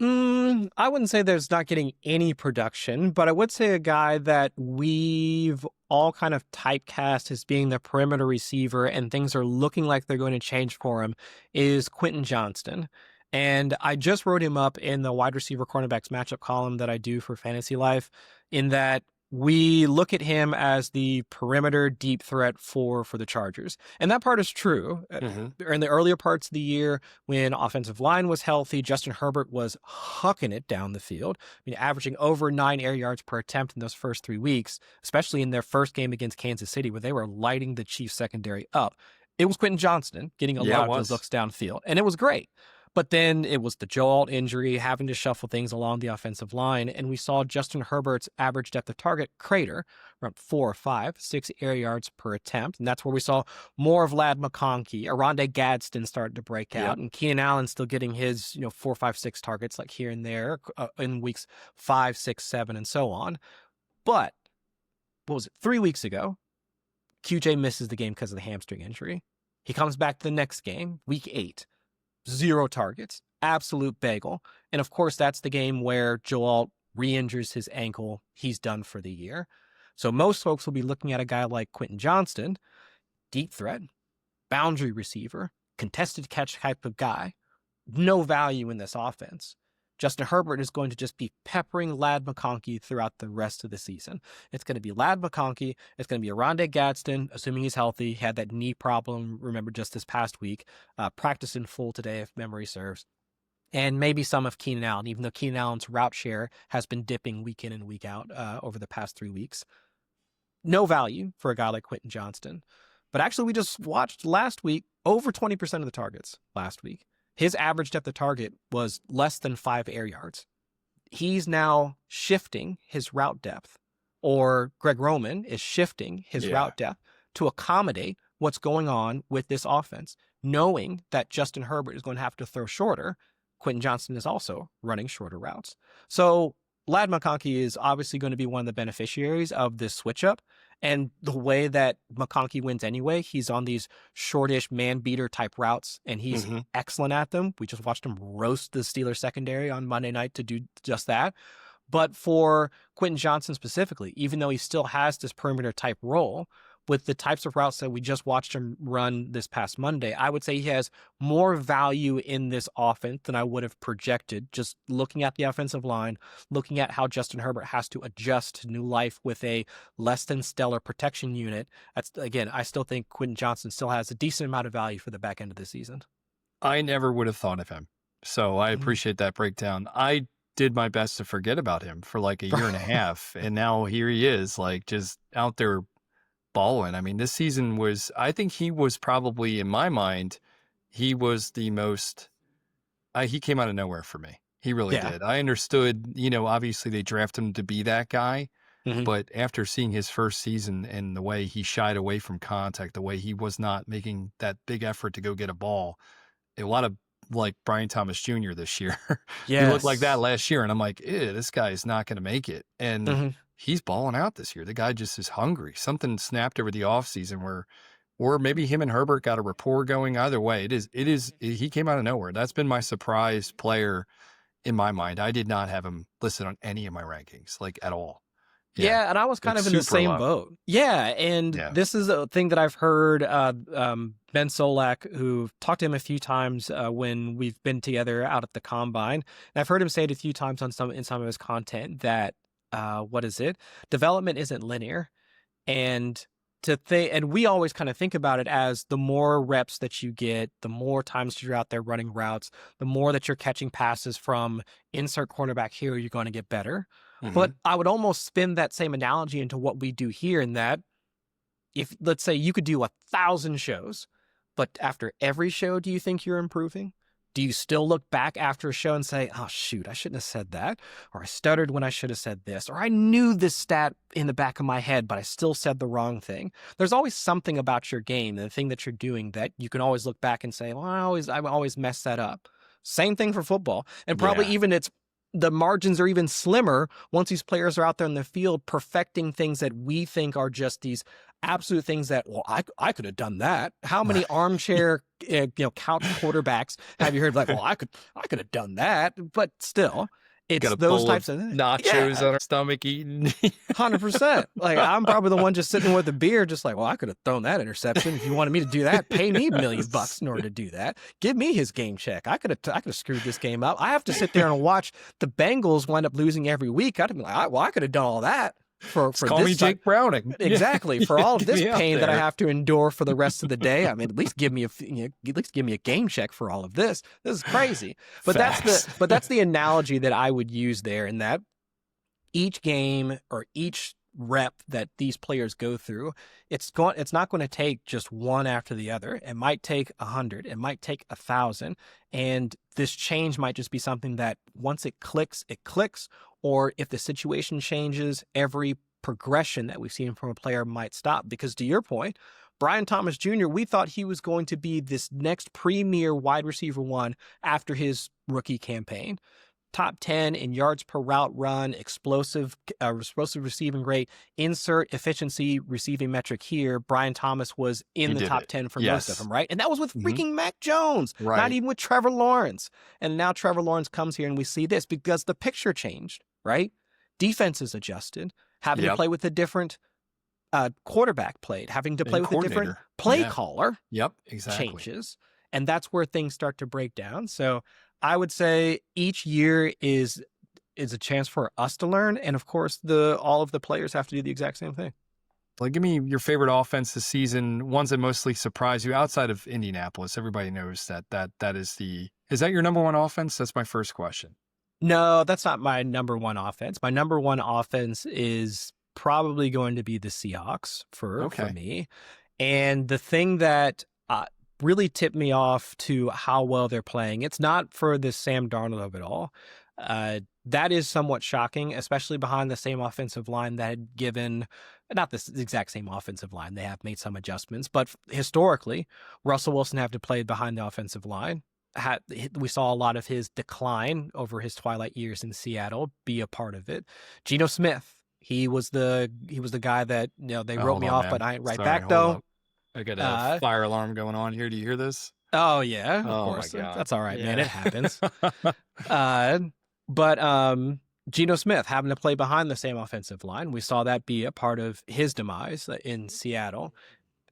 I wouldn't say there's not getting any production, but I would say a guy that we've all kind of typecast as being the perimeter receiver and things are looking like they're going to change for him is Quentin Johnston. And I just wrote him up in the wide receiver cornerbacks matchup column that I do for Fantasy Life, in that we look at him as the perimeter deep threat for the Chargers. And that part is true. In the earlier parts of the year, when offensive line was healthy, Justin Herbert was hucking it down the field. I mean, averaging over 9 air yards per attempt in those first 3 weeks, especially in their first game against Kansas City, where they were lighting the Chiefs secondary up. It was Quentin Johnston getting a lot of those looks downfield, and it was great. But then it was the Joe Alt injury, having to shuffle things along the offensive line, and we saw Justin Herbert's average depth of target crater around 4 or 5, 6 air yards per attempt, and that's where we saw more of Ladd McConkey, Aronde Gadsden started to break out, and Keenan Allen still getting his 4, 5, 6 targets like here and there in weeks 5, 6, 7, and so on. But what was it? 3 weeks ago, QJ misses the game because of the hamstring injury. He comes back the next game, week 8. 0 targets, absolute bagel. And of course, that's the game where Joe Alt re-injures his ankle. He's done for the year. So most folks will be looking at a guy like Quentin Johnston, deep threat, boundary receiver, contested catch type of guy, no value in this offense. Justin Herbert is going to just be peppering Ladd McConkey throughout the rest of the season. It's going to be Ladd McConkey. It's going to be Aronde Gadsden, assuming he's healthy. He had that knee problem, remember, just this past week. Practiced in full today, if memory serves. And maybe some of Keenan Allen, even though Keenan Allen's route share has been dipping week in and week out over the past 3 weeks. No value for a guy like Quentin Johnston. But actually, we just watched last week over 20% of the targets last week. His average depth of target was less than 5 air yards. He's now shifting his route depth, or Greg Roman is shifting his route depth to accommodate what's going on with this offense, knowing that Justin Herbert is going to have to throw shorter. Quentin Johnston is also running shorter routes. So Ladd McConkey is obviously going to be one of the beneficiaries of this switch up. And the way that McConkey wins anyway, he's on these shortish man-beater type routes, and he's excellent at them. We just watched him roast the Steelers secondary on Monday night to do just that. But for Quentin Johnston specifically, even though he still has this perimeter type role, with the types of routes that we just watched him run this past Monday, I would say he has more value in this offense than I would have projected, just looking at the offensive line, looking at how Justin Herbert has to adjust to new life with a less than stellar protection unit. That's, again, I still think Quentin Johnston still has a decent amount of value for the back end of the season. I never would have thought of him. So I appreciate that breakdown. I did my best to forget about him for like a year and a half. And now here he is, like, just out there balling. I mean, this season was, I think he was probably, in my mind, he was the most, he came out of nowhere for me. He really did. I understood, obviously they drafted him to be that guy, but after seeing his first season and the way he shied away from contact, the way he was not making that big effort to go get a ball, a lot of like Brian Thomas Jr. this year. He looked like that last year. And I'm like, this guy is not going to make it. And he's balling out this year. The guy just is hungry. Something snapped over the offseason where or maybe him and Herbert got a rapport going. Either way, he came out of nowhere. That's been my surprise player in my mind. I did not have him listed on any of my rankings, like at all. Yeah, and I was kind of in the same boat. Yeah, and this is a thing that I've heard Ben Solak, who talked to him a few times when we've been together out at the Combine, and I've heard him say it a few times in some of his content that development isn't linear, and we always kind of think about it as the more reps that you get, the more times you're out there running routes, the more that you're catching passes from insert cornerback here, you're going to get better. Mm-hmm. But I would almost spin that same analogy into what we do here, in that if, let's say, you could do 1,000 shows, but after every show, do you think you're improving? Do you still look back after a show and say, oh, shoot, I shouldn't have said that, or I stuttered when I should have said this, or I knew this stat in the back of my head, but I still said the wrong thing? There's always something about your game, the thing that you're doing, that you can always look back and say, well, I always mess that up. Same thing for football. And probably even the margins are even slimmer once these players are out there in the field perfecting things that we think are just these absolute things that, well, I could have done that. How many armchair, couch quarterbacks have you heard like, well, I could have done that, but still, it's those types of nachos on our stomach eating. 100%. Like, I'm probably the one just sitting with a beer, just like, well, I could have thrown that interception. If you wanted me to do that, pay me $1 million in order to do that. Give me his game check. I could have screwed this game up. I have to sit there and watch the Bengals wind up losing every week. I'd be like, well, I could have done all that. For call me Jake Browning. Exactly. For all of this pain that I have to endure for the rest of the day. I mean, at least give me a game check for all of this. This is crazy. But that's the analogy that I would use there, in that each game or each rep that these players go through, it's not going to take just one after the other. It might take 100. It might take 1,000. And this change might just be something that once it clicks, or if the situation changes, every progression that we've seen from a player might stop. Because to your point, Brian Thomas Jr., we thought he was going to be this next premier wide receiver one after his rookie campaign. Top 10 in yards per route run, explosive receiving rate, insert efficiency receiving metric here. Brian Thomas was in the top 10 for most of them, right? And that was with freaking Mac Jones, not even with Trevor Lawrence. And now Trevor Lawrence comes here and we see this because the picture changed, right? Defenses adjusted, having to play with a different quarterback played, having to play with a different play caller. Yep, exactly. Changes. And that's where things start to break down. So I would say each year is a chance for us to learn. And of course, all of the players have to do the exact same thing. Like, give me your favorite offense this season, ones that mostly surprise you outside of Indianapolis. Everybody knows that is that your number one offense? That's my first question. No, that's not my number one offense. My number one offense is probably going to be the Seahawks for me. And the thing that really tipped me off to how well they're playing, it's not for the Sam Darnold of it all. That is somewhat shocking, especially behind the same offensive line that had given, not the exact same offensive line, they have made some adjustments, but historically, Russell Wilson had to play behind the offensive line. We saw a lot of his decline over his twilight years in Seattle be a part of it. Geno Smith, he was the guy that, they wrote me off, man. But I ain't right back though. I got a fire alarm going on here. Do you hear this? Oh yeah, of course. My God. That's all right, man. It happens. But Geno Smith having to play behind the same offensive line, we saw that be a part of his demise in Seattle.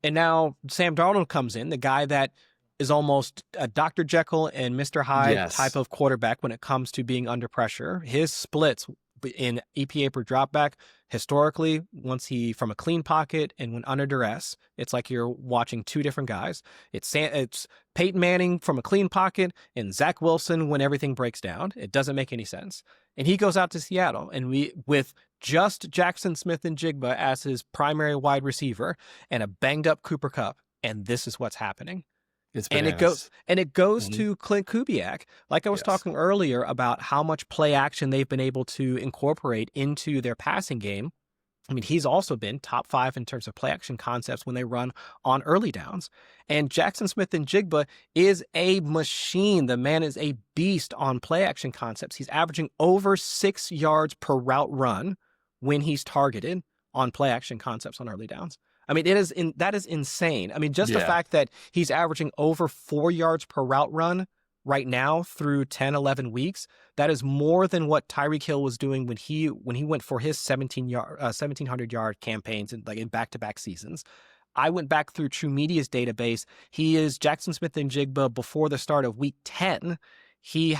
And now Sam Darnold comes in, the guy that is almost a Dr. Jekyll and Mr. Hyde type of quarterback when it comes to being under pressure. His splits in EPA per dropback, historically, once he from a clean pocket and when under duress, it's like you're watching two different guys. It's Peyton Manning from a clean pocket and Zach Wilson when everything breaks down. It doesn't make any sense. And he goes out to Seattle, and with just Jackson Smith-Njigba as his primary wide receiver and a banged up Cooper Kupp, and this is what's happening. And it goes to Clint Kubiak. Like I was talking earlier about how much play action they've been able to incorporate into their passing game. I mean, he's also been top 5 in terms of play action concepts when they run on early downs. And Jackson Smith-Njigba is a machine. The man is a beast on play action concepts. He's averaging over 6 yards per route run when he's targeted on play action concepts on early downs. I mean, that is insane. I mean, just the fact that he's averaging over 4 yards per route run right now through 10, 11 weeks, that is more than what Tyreek Hill was doing when he went for his 1,700-yard campaigns in back-to-back seasons. I went back through True Media's database. He is Jackson Smith-Njigba before the start of week 10. He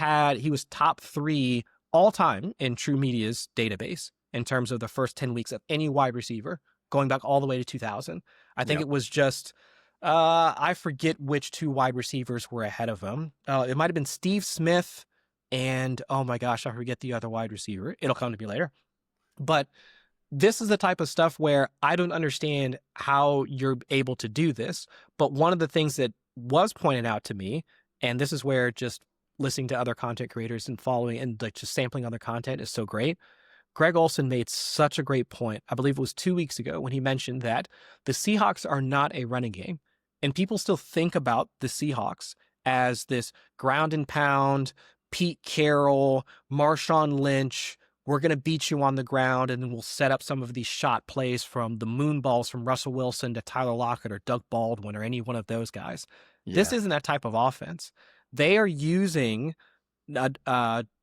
was top 3 all time in True Media's database in terms of the first 10 weeks of any wide receiver, going back all the way to 2000. I think it was just, I forget which 2 wide receivers were ahead of him. It might have been Steve Smith and, oh my gosh, I forget the other wide receiver. It'll come to me later. But this is the type of stuff where I don't understand how you're able to do this. But one of the things that was pointed out to me, and this is where just listening to other content creators and following and like just sampling other content is so great. Greg Olsen made such a great point. I believe it was 2 weeks ago when he mentioned that the Seahawks are not a running game. And people still think about the Seahawks as this ground and pound, Pete Carroll, Marshawn Lynch, we're going to beat you on the ground, and then we'll set up some of these shot plays from the moon balls from Russell Wilson to Tyler Lockett or Doug Baldwin or any one of those guys. Yeah. This isn't that type of offense. They are using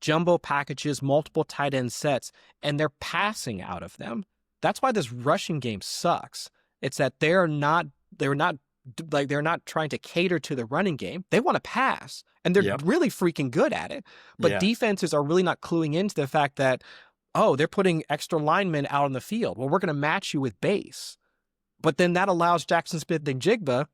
jumbo packages, multiple tight end sets, and they're passing out of them. That's why this rushing game sucks. It's that they're not trying to cater to the running game. They want to pass, and they're really freaking good at it. But defenses are really not cluing into the fact that, oh, they're putting extra linemen out on the field. Well, we're going to match you with base. But then that allows Jackson Smith-Njigba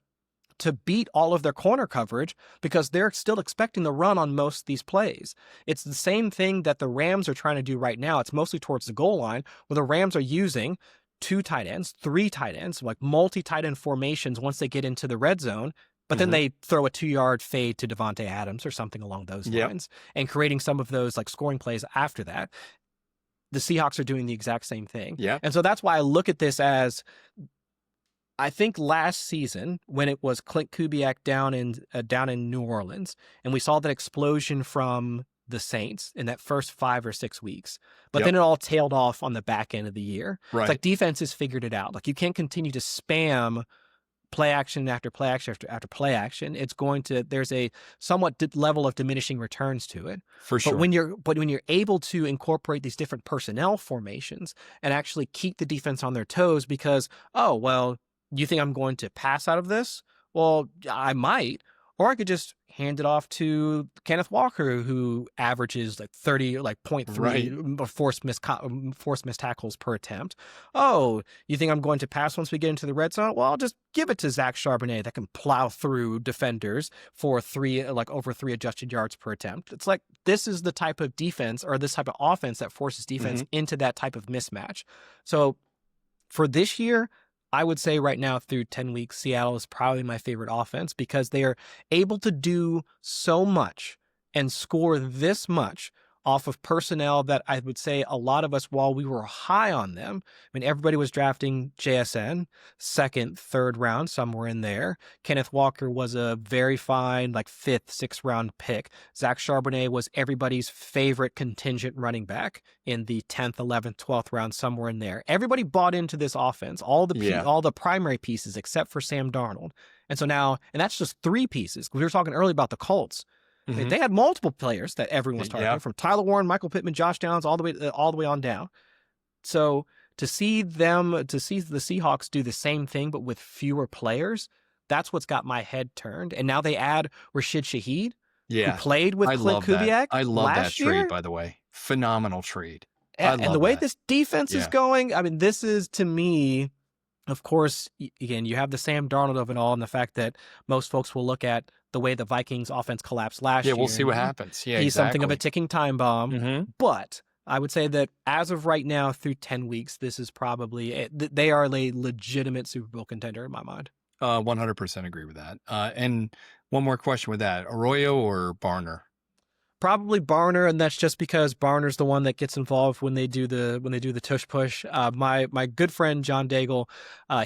to beat all of their corner coverage because they're still expecting the run on most of these plays. It's the same thing that the Rams are trying to do right now. It's mostly towards the goal line, where the Rams are using 2 tight ends, 3 tight ends, like multi-tight end formations once they get into the red zone, but then they throw a 2-yard fade to Devontae Adams or something along those lines, and creating some of those like scoring plays after that. The Seahawks are doing the exact same thing. Yeah. And so that's why I look at this as, I think last season when it was Clint Kubiak down in New Orleans, and we saw that explosion from the Saints in that first 5 or 6 weeks, but then it all tailed off on the back end of the year. Right. It's like defenses figured it out. Like you can't continue to spam play action after play action after play action. It's going to, there's a somewhat level of diminishing returns to it. For sure. But when you're able to incorporate these different personnel formations and actually keep the defense on their toes, because, oh, well, you think I'm going to pass out of this? Well, I might. Or I could just hand it off to Kenneth Walker, who averages like 30, like 0.3 forced missed tackles per attempt. Oh, you think I'm going to pass once we get into the red zone? Well, I'll just give it to Zach Charbonnet that can plow through defenders for over 3 adjusted yards per attempt. It's like, this is the type of defense or this type of offense that forces defense into that type of mismatch. So for this year, I would say right now through 10 weeks, Seattle is probably my favorite offense because they are able to do so much and score this much off of personnel that I would say a lot of us, while we were high on them, I mean, everybody was drafting JSN, 2nd, 3rd round, somewhere in there. Kenneth Walker was a very fine, like 5th, 6th round pick. Zach Charbonnet was everybody's favorite contingent running back in the 10th, 11th, 12th round, somewhere in there. Everybody bought into this offense, all the primary pieces except for Sam Darnold. And so now, and that's just 3 pieces. We were talking earlier about the Colts. They had multiple players that everyone was targeting, from Tyler Warren, Michael Pittman, Josh Downs, all the way on down. So to see the Seahawks do the same thing but with fewer players, that's what's got my head turned. And now they add Rashid Shaheed, who played with Clint Kubiak. I love that trade, by the way. Phenomenal trade. And the way this defense is going, I mean, this is, to me, of course, again, you have the Sam Darnold of it all, and the fact that most folks will look at the way the Vikings offense collapsed last year. Yeah, we'll see what happens. Yeah, he's something of a ticking time bomb. But I would say that as of right now, through 10 weeks, this is probably, they are a legitimate Super Bowl contender in my mind. 100% agree with that. And one more question with that. Arroyo or Barner? Probably Barner, and that's just because Barner's the one that gets involved when they do the tush push. My good friend John Daigle,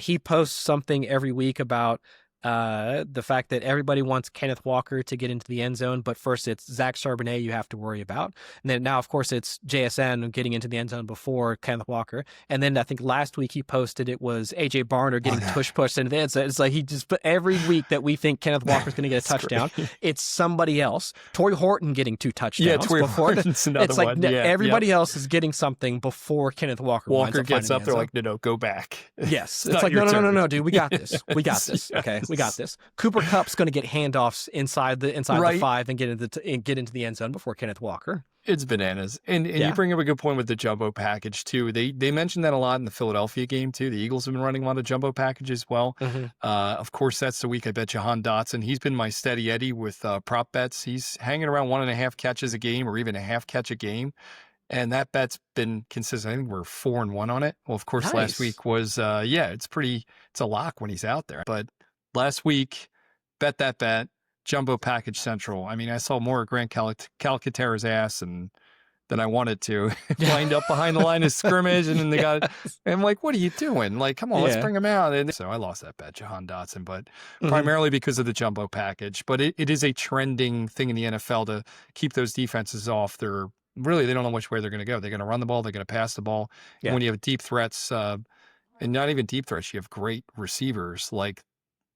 he posts something every week about The fact that everybody wants Kenneth Walker to get into the end zone, but first it's Zach Charbonnet you have to worry about. And then now, of course, it's JSN getting into the end zone before Kenneth Walker. And then I think last week he posted it was A.J. Barner getting tush pushed into the end zone. It's like he just, every week that we think Kenneth Walker's going to get a touchdown, it's somebody else. Torrey Horton getting 2 touchdowns. Yeah, Torrey Horton's another it's like one. everybody else is getting something before Kenneth Walker. Walker gets up, they're like, no, go back. Yes. It's like, no, dude, we got this. We got this. Okay, we got this. Cooper Kupp's going to get handoffs inside the 5 and get into the end zone before Kenneth Walker. It's bananas. And you bring up a good point with the jumbo package, too. They mentioned that a lot in the Philadelphia game, too. The Eagles have been running a lot of jumbo packages as well. Mm-hmm. Of course, that's the week I bet Jahan Dotson. He's been my steady Eddie with prop bets. He's hanging around 1.5 catches a game or even a half catch a game. And that bet's been consistent. I think we're 4-1 on it. Well, of course, last week was, it's a lock when he's out there. But last week, bet that bet, jumbo package central. I mean, I saw more of Grant Calcaterra's ass than I wanted to. Lined up behind the line of scrimmage, and then they got. I'm like, what are you doing? Like, come on, let's bring him out. And so I lost that bet, Jahan Dotson, but primarily because of the jumbo package. But it is a trending thing in the NFL to keep those defenses off. They don't know which way they're going to go. They're going to run the ball. They're going to pass the ball. Yeah. And when you have deep threats, and not even deep threats, you have great receivers like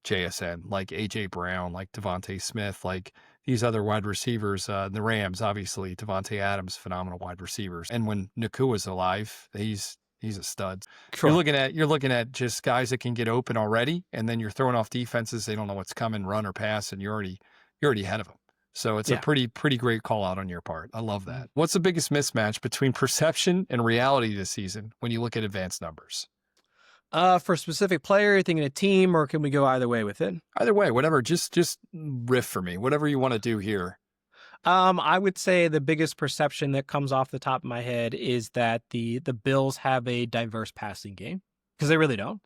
JSN, like A.J. Brown, like Devontae Smith, like these other wide receivers. The Rams, obviously, Devontae Adams, phenomenal wide receivers. And when Nakua's alive, he's a stud. Sure. You're looking at just guys that can get open already, and then you're throwing off defenses. They don't know what's coming, run or pass, and you're already ahead of them. So it's a pretty great call out on your part. I love that. What's the biggest mismatch between perception and reality this season when you look at advanced numbers? For a specific player, you thinking a team, or can we go either way with it? Either way, whatever. Just riff for me. Whatever you want to do here. I would say the biggest perception that comes off the top of my head is that the Bills have a diverse passing game, because they really don't.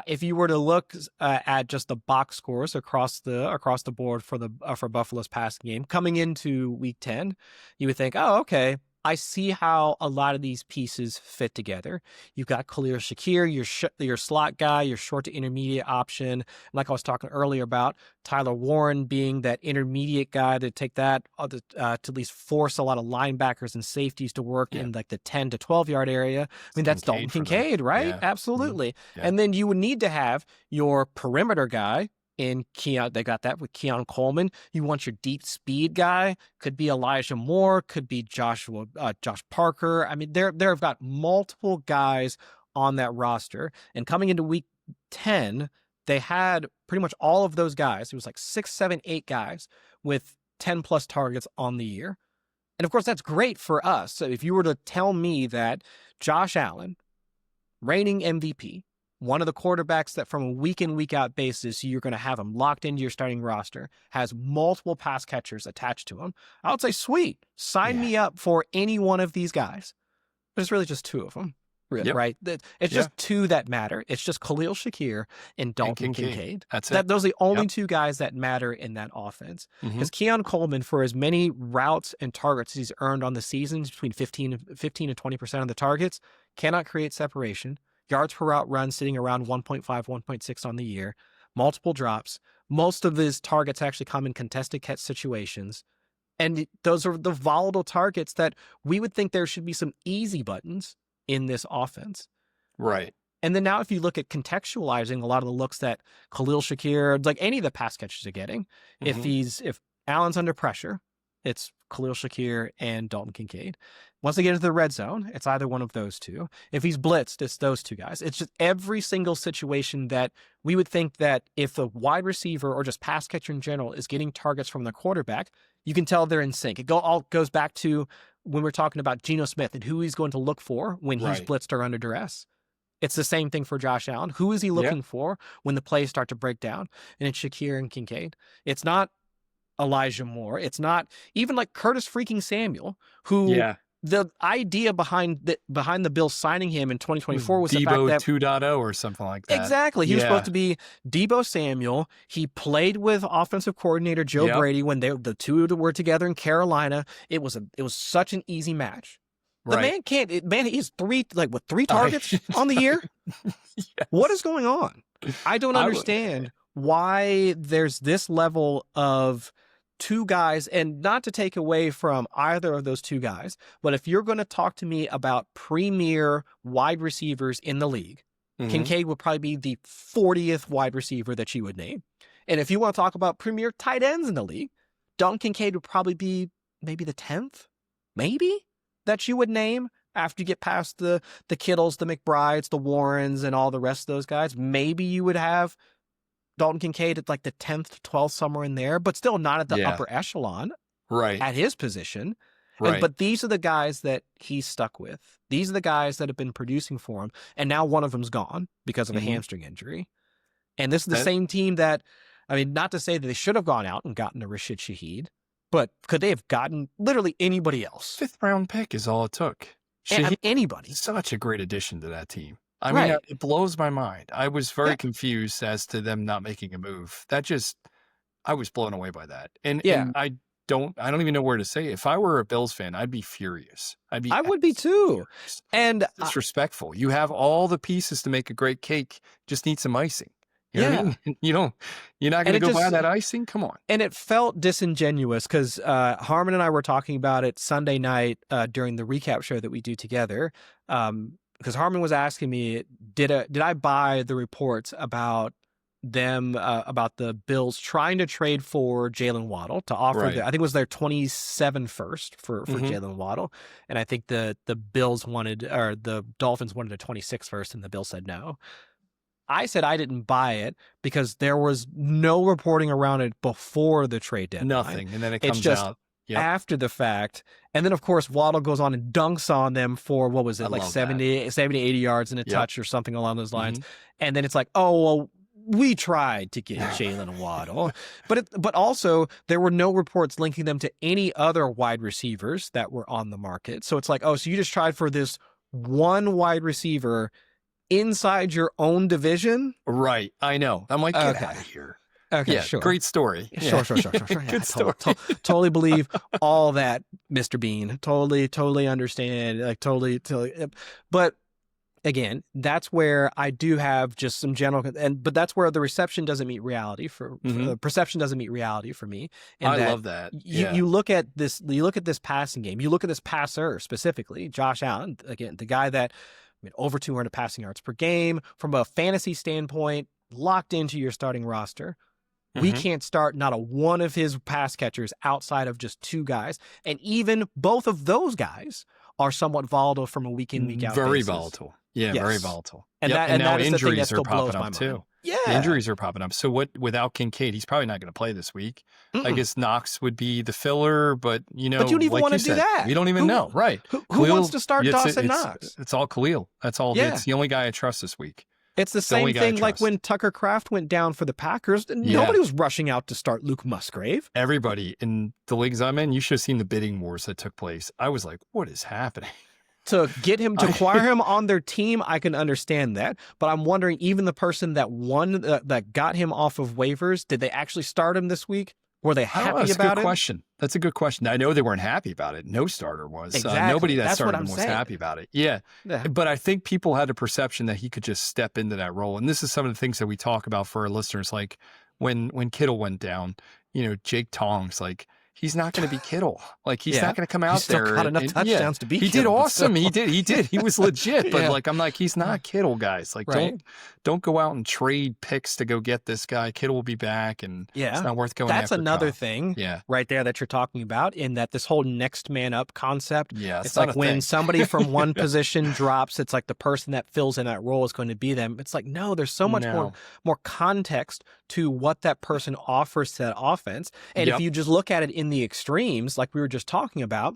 If you were to look at just the box scores across the board for Buffalo's passing game coming into Week 10, you would think, oh, okay, I see how a lot of these pieces fit together. You've got Khalil Shakir, your slot guy, your short to intermediate option. Like I was talking earlier about Tyler Warren being that intermediate guy to take that to at least force a lot of linebackers and safeties to work in like the 10 to 12 yard area. I mean, that's Dalton Kincaid, right? Yeah. Absolutely. Mm-hmm. Yeah. And then you would need to have your perimeter guy in Keon. They got that with Keon Coleman. You want your deep speed guy, could be Elijah Moore, could be Josh Parker. I mean, they've got multiple guys on that roster. And coming into Week 10, they had pretty much all of those guys. It was like 6, 7, 8 guys with 10 plus targets on the year. And of course, that's great for us. So if you were to tell me that Josh Allen, reigning MVP, one of the quarterbacks that from a week in, week out basis, you're going to have him locked into your starting roster, has multiple pass catchers attached to him, I would say, sweet, sign me up for any one of these guys. But it's really just 2 of them, right? It's just 2 that matter. It's just Khalil Shakir and Dalton Kincaid. That's it. Those are the only 2 guys that matter in that offense. Because Keon Coleman, for as many routes and targets he's earned on the season, between 15 and 20% of the targets, cannot create separation. Yards per route run sitting around 1.5, 1.6 on the year. Multiple drops. Most of his targets actually come in contested catch situations. And those are the volatile targets that we would think there should be some easy buttons in this offense. Right. And then now if you look at contextualizing a lot of the looks that Khalil Shakir, like any of the pass catchers are getting, if Allen's under pressure, it's Khalil Shakir and Dalton Kincaid. Once they get into the red zone, it's either one of those 2. If he's blitzed, it's those 2 guys. It's just every single situation that we would think that if a wide receiver or just pass catcher in general is getting targets from the quarterback, you can tell they're in sync. It all goes back to when we're talking about Geno Smith and who he's going to look for when he's blitzed or under duress. It's the same thing for Josh Allen. Who is he looking for when the plays start to break down? And it's Shakir and Kincaid. It's not Elijah Moore. It's not even like Curtis freaking Samuel, who the idea behind the Bills signing him in 2024 was the fact that Debo 2.0 or something like that. Exactly. He was supposed to be Debo Samuel. He played with offensive coordinator Joe Brady when the 2 were together in Carolina. It was such an easy match. The man can't. He's 3 targets on the year. What is going on? I don't understand why there's this level of two guys, and not to take away from either of those two guys, but if you're going to talk to me about premier wide receivers in the league, Kincaid would probably be the 40th wide receiver that you would name. And if you want to talk about premier tight ends in the league, Dalton Kincaid would probably be maybe the 10th, maybe, that you would name after you get past the Kittles, the McBrides, the Warrens, and all the rest of those guys. Maybe you would have Dalton Kincaid at like the 10th, 12th, somewhere in there, but still not at the upper echelon at his position. Right. But these are the guys that he's stuck with. These are the guys that have been producing for him. And now one of them's gone because of a hamstring injury. And this is the same team that, I mean, not to say that they should have gone out and gotten a Rashid Shaheed, but could they have gotten literally anybody else? 5th round pick is all it took. Anybody. Such a great addition to that team. I mean, it blows my mind. I was very confused as to them not making a move. I was blown away by that. And I don't even know where to say it. If I were a Bills fan, I'd be furious. I would be too. Furious. And disrespectful. You have all the pieces to make a great cake. Just need some icing. You know what I mean? You're not going to go buy that icing? Come on. And it felt disingenuous because Harmon and I were talking about it Sunday night during the recap show that we do together. Because Harmon was asking me, did I buy the reports about them, about the Bills trying to trade for Jalen Waddle to offer, I think it was their 27 first for Jalen Waddle. And I think the Bills wanted, or the Dolphins wanted a 26 first, and the Bills said no. I said I didn't buy it because there was no reporting around it before the trade deadline. Nothing. And then it comes out after the fact. And then, of course, Waddle goes on and dunks on them for, what was it, like 70, 80 yards and a touch or something along those lines. And then it's like, oh, well, we tried to get Jalen Waddle. But also, there were no reports linking them to any other wide receivers that were on the market. So it's like, oh, so you just tried for this one wide receiver inside your own division? Right. I know. I'm like, get out of here. Okay, yeah, sure. Great story. Sure. Good story. Totally believe all that, Mr. Bean. Totally understand. Like, totally. But again, that's where I do have just some general, but that's where the reception doesn't meet reality the perception doesn't meet reality for me. And I love that. You look at this passing game, you look at this passer specifically, Josh Allen, again, the guy that, over 200 passing yards per game from a fantasy standpoint, locked into your starting roster. We can't start not a one of his pass catchers outside of just two guys. And even both of those guys are somewhat volatile from a week in, week out Very basis. Volatile. Yeah, yes. Very volatile. And, and now that injuries are popping up mind. too. Yeah. Injuries are popping up. So without Kincaid, he's probably not going to play this week. I guess Knox would be the filler, but but you don't even want to do that. We don't even know. Right. Who wants to start Dawson Knox? It's all Khalil. That's all. It's the only guy I trust this week. It's the same thing like when Tucker Kraft went down for the Packers. Nobody was rushing out to start Luke Musgrave. Everybody in the leagues I'm in, you should have seen the bidding wars that took place. I was like, what is happening? To acquire him on their team, I can understand that. But I'm wondering, even the person that won, that got him off of waivers, did they actually start him this week? Were they happy about it? Question. That's a good question. I know they weren't happy about it. No starter was. Exactly. Nobody that started him was saying. happy about it. Yeah. But I think people had a perception that he could just step into that role. And this is some of the things that we talk about for our listeners. Like when Kittle went down, Jake Tong's like, he's not going to be Kittle. Like, he's not going to come out there. He's got enough touchdowns to be Kittle. He did awesome. He did. He was legit. But I'm like, he's not Kittle, guys. Like, don't go out and trade picks to go get this guy. Kittle will be back, and it's not worth going after. That's another thing right there that you're talking about, in that this whole next man up concept. Yeah, it's like when somebody from one position drops, it's like the person that fills in that role is going to be them. It's like, no, there's so much more context to what that person offers to that offense. And if you just look at it in the extremes, like we were just talking about,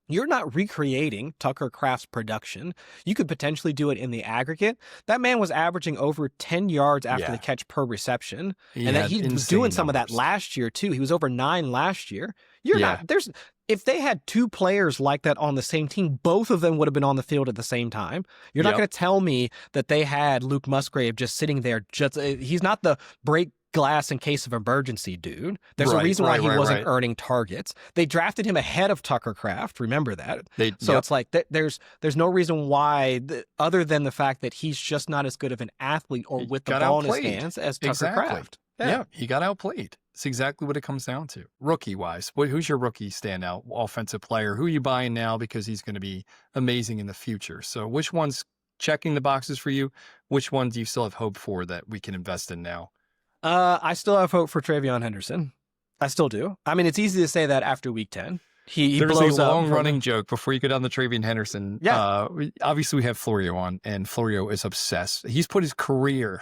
you're not recreating Tucker Kraft's production. You could potentially do it in the aggregate. That man was averaging over 10 yards after the catch per reception. And that he was doing some of that last year too. He was over 9 last year. If they had two players like that on the same team, both of them would have been on the field at the same time. You're not going to tell me that they had Luke Musgrave just sitting there. He's not the break glass in case of emergency dude. There's a reason why he wasn't earning targets. They drafted him ahead of Tucker Kraft. Remember that. It's like there's no reason why, other than the fact that he's just not as good of an athlete or with the ball in his hands as Tucker Kraft. Yeah, he got outplayed. It's exactly what it comes down to. Rookie-wise, who's your rookie standout offensive player? Who are you buying now because he's going to be amazing in the future? So which one's checking the boxes for you? Which one do you still have hope for that we can invest in now? I still have hope for Trevion Henderson. I still do. I mean, it's easy to say that after week 10. He There's blows a up long-running joke before you go down the Trevion Henderson. Yeah. Obviously, we have Florio on, and Florio is obsessed. He's put his career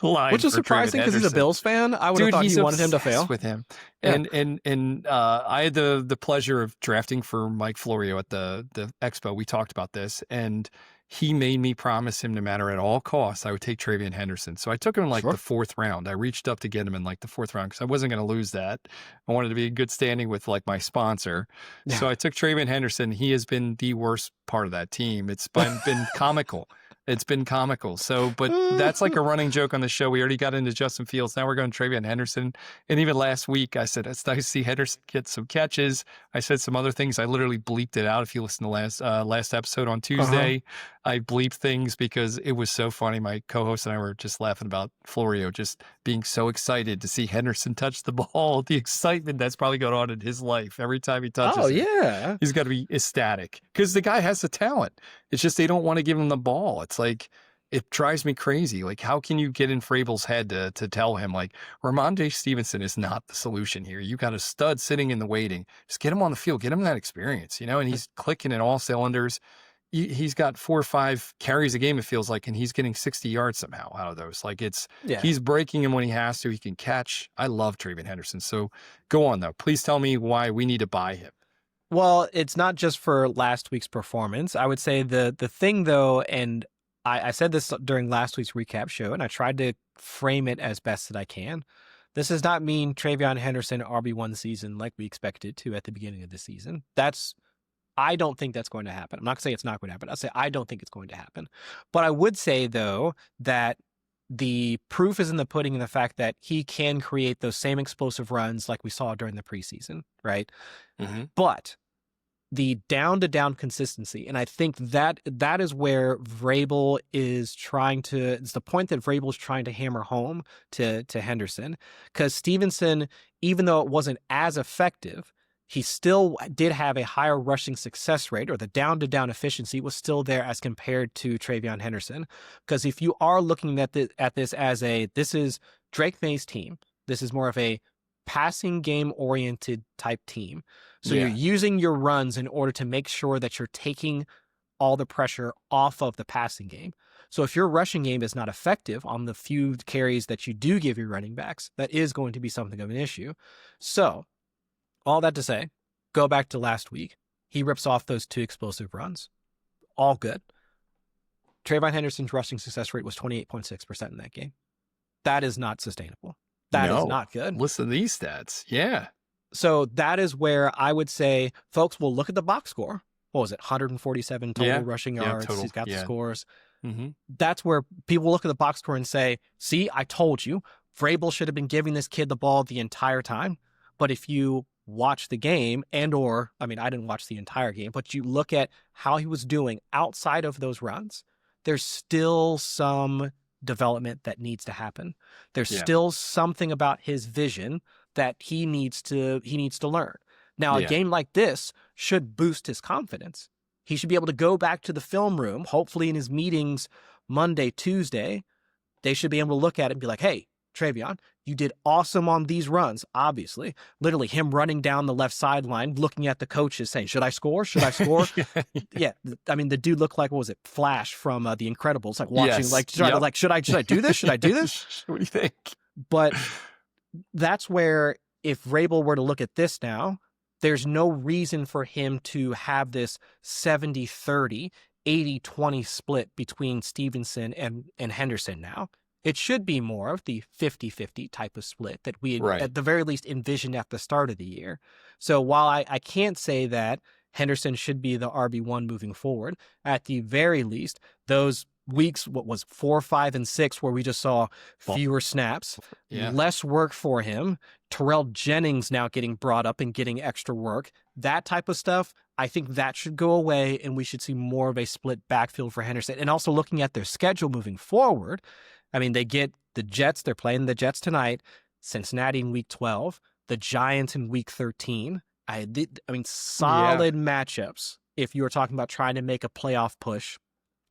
line, which is surprising because he's a Bills fan. I would have thought he wanted him to fail with him. Yeah. And I had the pleasure of drafting for Mike Florio at the Expo. We talked about this, and he made me promise him no matter at all costs, I would take Trevion Henderson. So I took him in the 4th round. I reached up to get him in the 4th round because I wasn't going to lose that. I wanted to be in good standing with my sponsor. Yeah. So I took Trevion Henderson. He has been the worst part of that team. It's been comical. It's been comical. So, but that's like a running joke on the show. We already got into Justin Fields. Now we're going Trevion Henderson. And even last week, I said, it's nice to see Henderson get some catches. I said some other things. I literally bleeped it out. If you listen to last episode on Tuesday, I bleeped things because it was so funny. My co-host and I were just laughing about Florio just being so excited to see Henderson touch the ball. The excitement that's probably going on in his life every time he touches it. He's got to be ecstatic because the guy has the talent. It's just they don't want to give him the ball. It's like, it drives me crazy. Like, how can you get in Vrabel's head to tell him, Ramondre Stevenson is not the solution here. You got a stud sitting in the waiting. Just get him on the field. Get him that experience, and he's clicking in all cylinders. He's got 4 or 5 carries a game, it feels like, and he's getting 60 yards somehow out of those. He's breaking him when he has to. He can catch. I love Trevion Henderson. So go on, though. Please tell me why we need to buy him. Well, it's not just for last week's performance. I would say the thing, though, and I said this during last week's recap show, and I tried to frame it as best that I can. This does not mean Trevion Henderson RB1 season like we expected to at the beginning of the season. I don't think that's going to happen. I'm not going to say it's not going to happen. I'll say I don't think it's going to happen. But I would say, though, that the proof is in the pudding in the fact that he can create those same explosive runs like we saw during the preseason, right? Mm-hmm. But the down-to-down consistency, and I think that is where Vrabel is trying to, it's the point that Vrabel is trying to hammer home to Henderson, because Stevenson, even though it wasn't as effective, he still did have a higher rushing success rate, or the down-to-down efficiency was still there as compared to Trevion Henderson. Because if you are looking at this as this is Drake May's team, this is more of a passing game-oriented type team. So you're using your runs in order to make sure that you're taking all the pressure off of the passing game. So if your rushing game is not effective on the few carries that you do give your running backs, that is going to be something of an issue. So all that to say, go back to last week. He rips off those 2 explosive runs. All good. Trevion Henderson's rushing success rate was 28.6% in that game. That is not sustainable. That is not good. Listen to these stats. Yeah. So that is where I would say folks will look at the box score. What was it? 147 total rushing yards. Total. He's got the scores. Mm-hmm. That's where people look at the box score and say, see, I told you, Vrabel should have been giving this kid the ball the entire time. But if you watch the game I didn't watch the entire game, but you look at how he was doing outside of those runs, there's still some development that needs to happen. There's still something about his vision that he needs to learn. Now, a game like this should boost his confidence. He should be able to go back to the film room, hopefully in his meetings Monday, Tuesday. They should be able to look at it and be like, hey, Trevion, you did awesome on these runs, obviously. Literally him running down the left sideline, looking at the coaches saying, should I score? Should I score? Yeah. I mean, the dude looked like, what was it? Flash from The Incredibles, watching, should I do this? Should I do this? What do you think? But that's where, if Vrabel were to look at this now, there's no reason for him to have this 70-30, 80-20 split between Stevenson and Henderson now. It should be more of the 50-50 type of split that we had, at the very least, envisioned at the start of the year. So while I can't say that Henderson should be the RB1 moving forward, at the very least, those weeks, 4, 5, and 6, where we just saw fewer snaps, less work for him, Terrell Jennings now getting brought up and getting extra work, that type of stuff, I think that should go away, and we should see more of a split backfield for Henderson. And also looking at their schedule moving forward, I mean, they get The Jets, they're playing the Jets tonight. Cincinnati in week 12. The Giants in week 13. I mean, solid matchups if you were talking about trying to make a playoff push.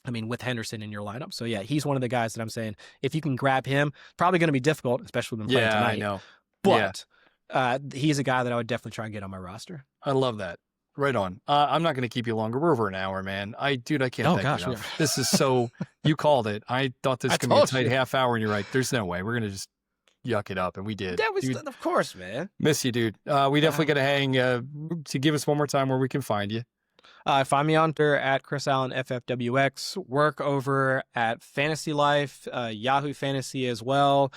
I mean, with Henderson in your lineup. So, yeah, he's one of the guys that I'm saying, if you can grab him, probably going to be difficult, especially with him playing tonight. I know. But he's a guy that I would definitely try and get on my roster. I love that. Right on. I'm not going to keep you longer. We're over an hour, man. I can't thank you enough. Yeah. This is so, you called it. I thought this was going to be a tight half hour, and you're right. There's no way. We're going to just yuck it up, and we did. That was, of course, man. Miss you, dude. We definitely got to hang, to give us one more time where we can find you. Find me on Twitter at Chris Allen FFWX. Work over at Fantasy Life, Yahoo Fantasy as well.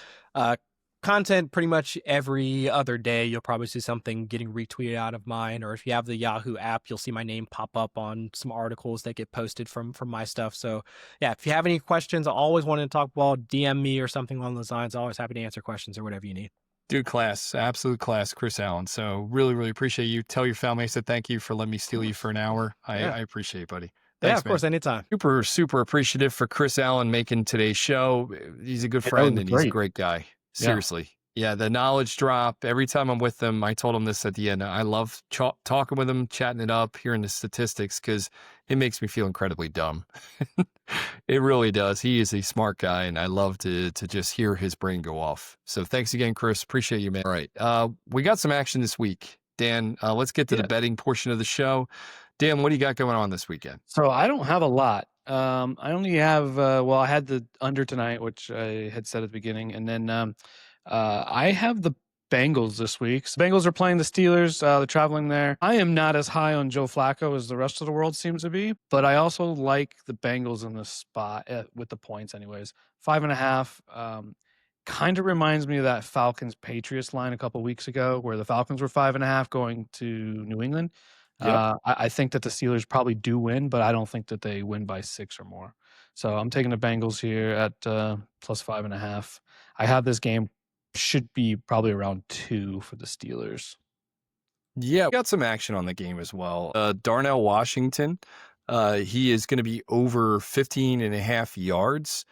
Content pretty much every other day. You'll probably see something getting retweeted out of mine, or if you have the Yahoo app, you'll see my name pop up on some articles that get posted from my stuff. So yeah, if you have any questions, I always wanted to talk ball, DM me or something along those lines. Always happy to answer questions or whatever you need. Dude, class, absolute class, Chris Allen. So really, really appreciate you. Tell your family I said thank you for letting me steal you for an hour. I appreciate it, buddy. Thanks, of course, anytime. Super, super appreciative for Chris Allen making today's show. He's a good friend and he's a great guy. Seriously. Yeah, the knowledge drop. Every time I'm with him, I told him this at the end. I love talking with him, chatting it up, hearing the statistics, because it makes me feel incredibly dumb. It really does. He is a smart guy, and I love to just hear his brain go off. So thanks again, Chris. Appreciate you, man. All right. We got some action this week. Dan, let's get to the betting portion of the show. Dan, what do you got going on this weekend? So I don't have a lot. I only have, I had the under tonight, which I had said at the beginning, and then I have the Bengals this week. So Bengals are playing the Steelers. They're traveling there. I am not as high on Joe Flacco as the rest of the world seems to be, but I also like the Bengals in this spot with the points anyways. 5.5. Kind of reminds me of that Falcons-Patriots line a couple weeks ago where the Falcons were 5.5 going to New England. Yep. I think that the Steelers probably do win, but I don't think that they win by 6 or more. So I'm taking the Bengals here at plus 5.5. I have this game should be probably around 2 for the Steelers. Yeah, we got some action on the game as well. Darnell Washington, he is going to be over 15.5 yards.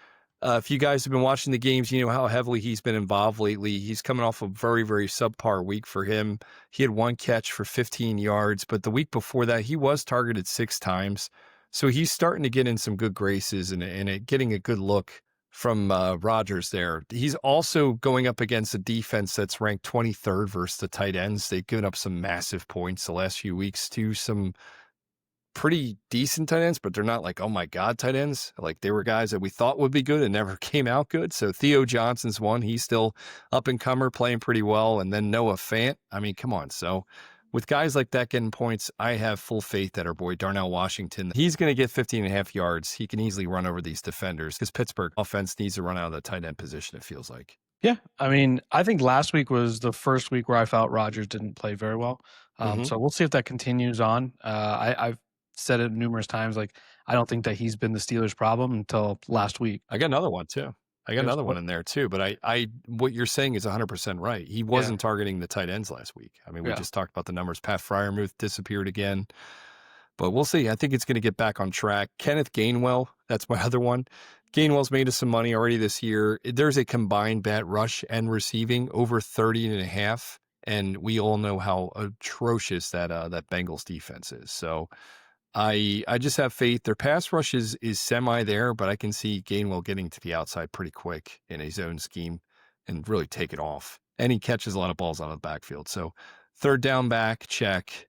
If you guys have been watching the games, you know how heavily he's been involved lately. He's coming off a very, very subpar week for him. He had 1 catch for 15 yards, but the week before that, he was targeted 6 times. So he's starting to get in some good graces and getting a good look from Rodgers there. He's also going up against a defense that's ranked 23rd versus the tight ends. They've given up some massive points the last few weeks to some pretty decent tight ends, but they're not like, oh my God, tight ends. Like they were guys that we thought would be good and never came out good. So Theo Johnson's one. He's still up and comer, playing pretty well. And then Noah Fant. I mean, come on. So with guys like that getting points, I have full faith that our boy Darnell Washington, he's going to get 15.5 yards. He can easily run over these defenders because Pittsburgh offense needs to run out of the tight end position, it feels like. Yeah, I mean, I think last week was the first week where I felt Rodgers didn't play very well. So we'll see if that continues on. I've said it numerous times, like, I don't think that he's been the Steelers' problem until last week. I got another one, too. One in there too, but I what you're saying is 100% right. He wasn't targeting the tight ends last week. I mean, we just talked about the numbers. Pat Freiermuth disappeared again, but we'll see. I think it's going to get back on track. Kenneth Gainwell, that's my other one. Gainwell's made us some money already this year. There's a combined bat rush and receiving over 30.5, and we all know how atrocious that Bengals defense is. So I just have faith. Their pass rush is semi there, but I can see Gainwell getting to the outside pretty quick in a zone scheme and really take it off. And he catches a lot of balls out of the backfield. So 3rd down back, check.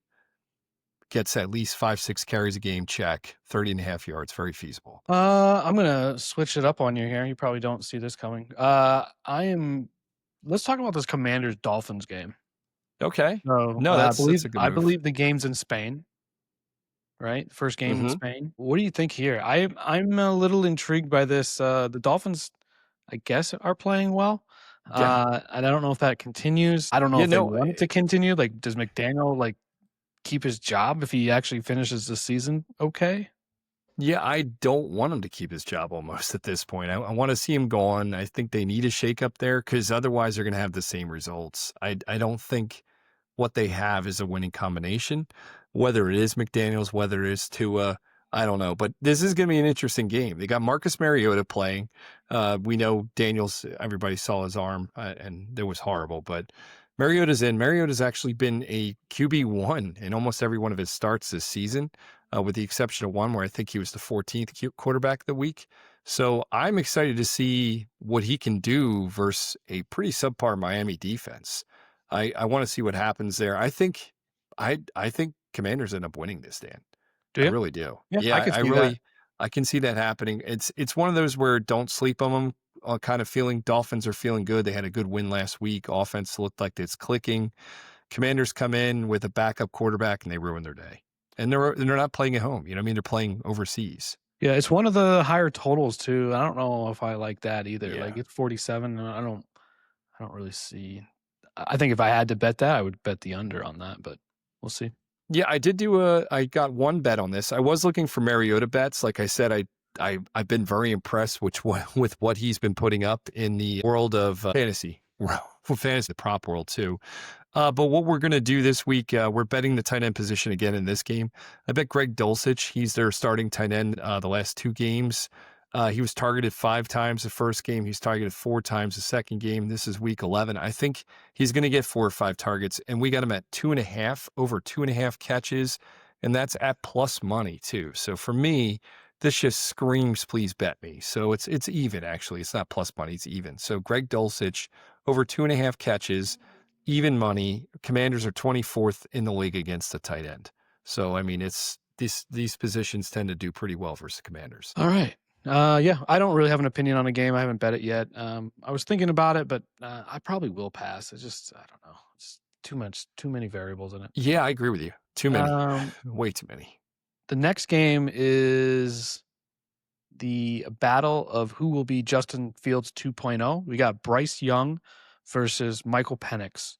Gets at least 5-6 carries a game, check. 30.5 yards, very feasible. I'm gonna switch it up on you here. You probably don't see this coming. Let's talk about this Commanders Dolphins game. Okay. No, that's a good move. I believe the game's in Spain. Right, first game in Spain. What do you think here? I'm a little intrigued by this. The Dolphins, I guess, are playing well. And I don't know if that continues. I don't know if they want it to continue. Like, does McDaniel keep his job if he actually finishes the season okay? Yeah, I don't want him to keep his job almost at this point. I want to see him go on. I think they need a shakeup there because otherwise they're going to have the same results. I don't think what they have is a winning combination. Whether it is McDaniels, whether it is Tua, I don't know, but this is going to be an interesting game. They got Marcus Mariota playing. We know everybody saw his arm, and it was horrible, but Mariota's in. Mariota's actually been a QB1 in almost every one of his starts this season, with the exception of one where I think he was the 14th quarterback of the week. So I'm excited to see what he can do versus a pretty subpar Miami defense. I want to see what happens there. I think Commanders end up winning this, Dan. Do you? I really do. Yeah, I can see that. I can see that happening. It's one of those where don't sleep on them. Kind of feeling Dolphins are feeling good. They had a good win last week. Offense looked like it's clicking. Commanders come in with a backup quarterback and they ruin their day. And they're not playing at home. You know what I mean? They're playing overseas. Yeah, it's one of the higher totals too. I don't know if I like that either. Yeah. Like it's 47. I don't really see. I think if I had to bet that, I would bet the under on that, but we'll see. Yeah, I got one bet on this. I was looking for Mariota bets. Like I said, I've been very impressed with what he's been putting up in the world of fantasy. Fantasy, the prop world too. But what we're going to do this week, we're betting the tight end position again in this game. I bet Greg Dulcich. He's their starting tight end the last 2 games. He was targeted 5 times the first game. He's targeted 4 times the second game. This is week 11. I think he's going to get 4 or 5 targets, and we got him at 2.5, over 2.5 catches, and that's at plus money too. So for me, this just screams, please bet me. So it's even, actually. It's not plus money, it's even. So Greg Dulcich, over 2.5 catches, even money. Commanders are 24th in the league against the tight end. So, I mean, it's these positions tend to do pretty well versus Commanders. All right. Yeah, I don't really have an opinion on a game. I haven't bet it yet. I was thinking about it, but I probably will pass. It's just, I don't know. It's too many variables in it. Yeah, I agree with you. Too many. Way too many. The next game is the battle of who will be Justin Fields 2.0. We got Bryce Young versus Michael Penix.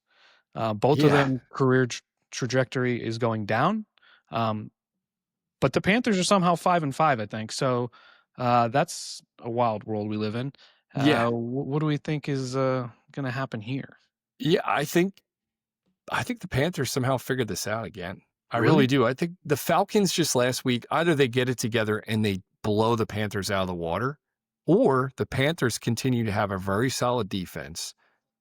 Both of them career trajectory is going down. But the Panthers are somehow 5-5, I think. So that's a wild world we live in. What do we think is going to happen here? Yeah, I think the Panthers somehow figured this out again. I really do. I think the Falcons just last week, either they get it together and they blow the Panthers out of the water, or the Panthers continue to have a very solid defense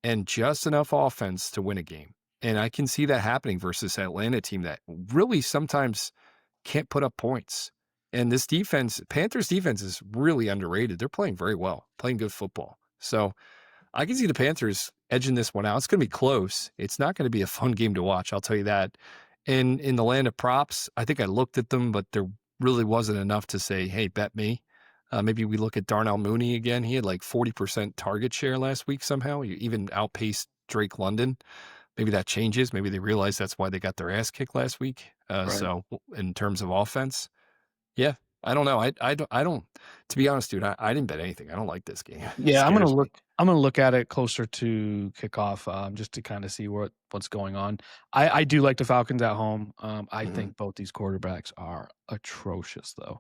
and just enough offense to win a game. And I can see that happening versus Atlanta team that really sometimes can't put up points. And this defense, Panthers defense, is really underrated. They're playing very well, playing good football. So I can see the Panthers edging this one out. It's going to be close. It's not going to be a fun game to watch, I'll tell you that. And in the land of props, I think I looked at them, but there really wasn't enough to say, hey, bet me. Maybe we look at Darnell Mooney again. He had like 40% target share last week somehow. He even outpaced Drake London. Maybe that changes. Maybe they realize that's why they got their ass kicked last week. So in terms of offense, yeah, I don't know. I don't, to be honest, dude, I didn't bet anything. I don't like this game. Yeah, I'm going to look at it closer to kickoff, just to kind of see what's going on. I do like the Falcons at home. I think both these quarterbacks are atrocious though.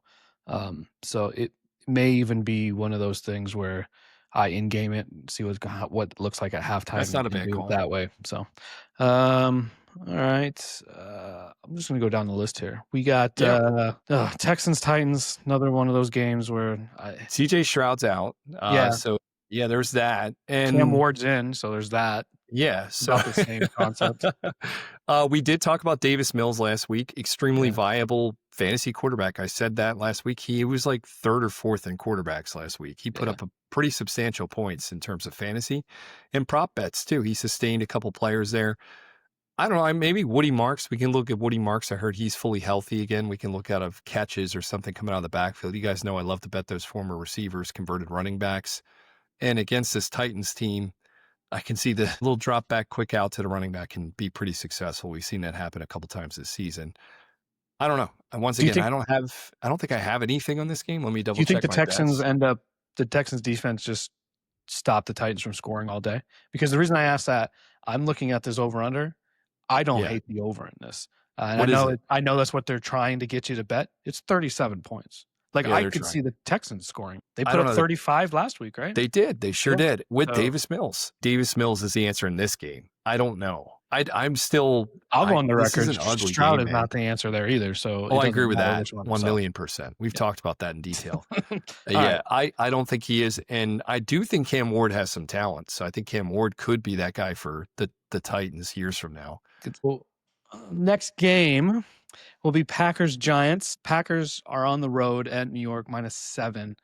So it may even be one of those things where I in-game it and see what it looks like at halftime. That's not a bad call. That way. So, all right. I'm just going to go down the list here. We got Texans, Titans, another one of those games where CJ Stroud's out. So, yeah, there's that. And Cam Ward's in, so there's that. Yeah. So about the same concept. We did talk about Davis Mills last week. Extremely viable fantasy quarterback. I said that last week. He was like 3rd or 4th in quarterbacks last week. He put up a pretty substantial points in terms of fantasy and prop bets too. He sustained a couple players there. I don't know. Maybe Woody Marks. We can look at Woody Marks. I heard he's fully healthy again. We can look out of catches or something coming out of the backfield. You guys know I love to bet those former receivers, converted running backs. And against this Titans team, I can see the little drop back quick out to the running back can be pretty successful. We've seen that happen a couple times this season. I don't know. And once again, I don't think I have anything on this game. Let me double check. Do you think the Texans the Texans defense just stop the Titans from scoring all day? Because the reason I asked that, I'm looking at this over under. I don't hate the over in this. And I know that's what they're trying to get you to bet. It's 37 points. Like I could see the Texans scoring. They put up 35 last week, right? They did. They sure did with Davis Mills. Davis Mills is the answer in this game. I don't know. I'm still. I'll go on the this record. is an ugly Stroud game, is man. not the answer there either. So I agree with that. 1,000,000%. We've talked about that in detail. Right. I don't think he is, and I do think Cam Ward has some talent. So I think Cam Ward could be that guy for the Titans years from now. Well, next game will be Packers-Giants. Packers are on the road at New York, -7.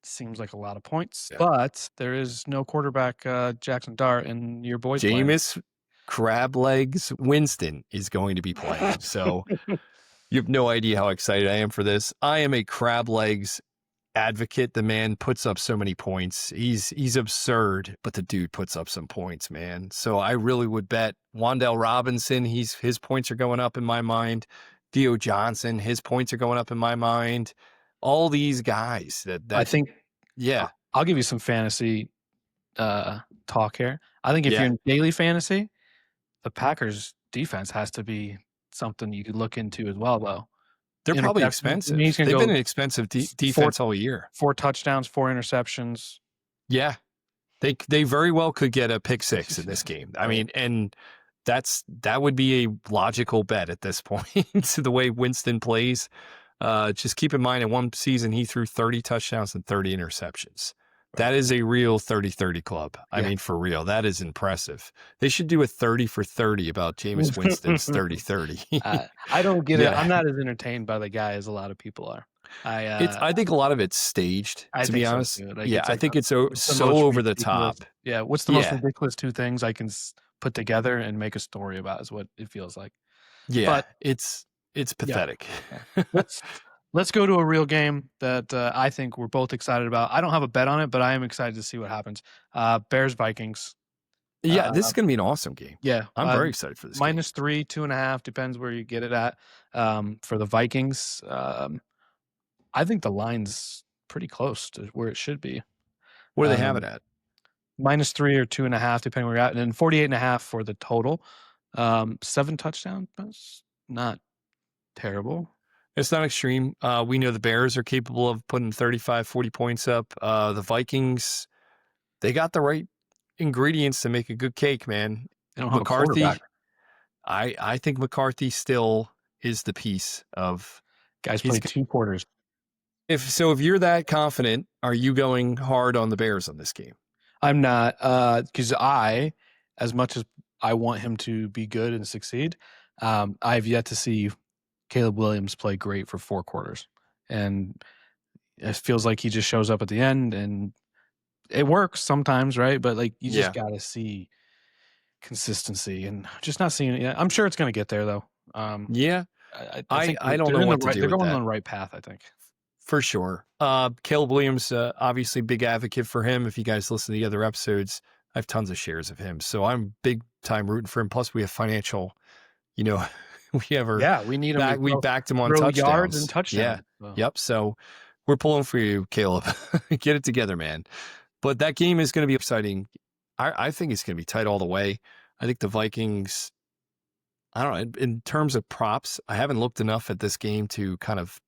Seems like a lot of points, but there is no quarterback, Jackson Dart, and your boy's Jameis Crab Legs Winston is going to be playing. So you have no idea how excited I am for this. I am a Crab Legs advocate. The man puts up so many points. He's absurd, but the dude puts up some points, man. So I really would bet Wan'Dale Robinson. His points are going up in my mind. Theo Johnson, his points are going up in my mind. All these guys that I think. Yeah, I'll give you some fantasy talk here. I think if you're in daily fantasy, the Packers defense has to be something you could look into as well, though. They're probably expensive. They've been an expensive defense all year. 4 touchdowns, 4 interceptions. Yeah. They very well could get a pick 6 in this game. I mean, and that would be a logical bet at this point to the way Winston plays. Just keep in mind, in one season, he threw 30 touchdowns and 30 interceptions. That is a real 30-30 club. I mean, for real, that is impressive. They should do a 30 for 30 about Jameis Winston's 30-30. I don't get it. I'm not as entertained by the guy as a lot of people are. I think a lot of it's staged, to be honest. So I think it's so over the top. Yeah, what's the most ridiculous 2 things I can put together and make a story about is what it feels like. Yeah, but it's pathetic. Let's go to a real game that I think we're both excited about. I don't have a bet on it, but I am excited to see what happens. Bears-Vikings. Yeah, this is going to be an awesome game. Yeah. I'm very excited for this game. -3, 2.5, depends where you get it at. For the Vikings, I think the line's pretty close to where it should be. What do they have it at? -3 or 2.5, depending where you're at. And then 48.5 for the total. 7 touchdowns. That's not terrible. It's not extreme. We know the Bears are capable of putting 35, 40 points up. The Vikings, they got the right ingredients to make a good cake, man. They don't have McCarthy. A quarterback. I think McCarthy still is the piece of. Guys played 2 quarters. If you're that confident, are you going hard on the Bears on this game? I'm not, because as much as I want him to be good and succeed, I've yet to see Caleb Williams play great for 4 quarters. And it feels like he just shows up at the end, and it works sometimes, right? But like you just got to see consistency, and just not seeing it yet. I'm sure it's going to get there, though. I don't know what to do. They're going on the right path, I think. For sure. Caleb Williams, obviously big advocate for him. If you guys listen to the other episodes, I have tons of shares of him. So I'm big time rooting for him. Plus we have financial, we have our, we need him. We backed him on touchdowns. Yards and touchdowns. Yeah. So. Yep. So we're pulling for you, Caleb. Get it together, man. But that game is going to be exciting. I think it's going to be tight all the way. I think the Vikings, I don't know, in terms of props, I haven't looked enough at this game to kind of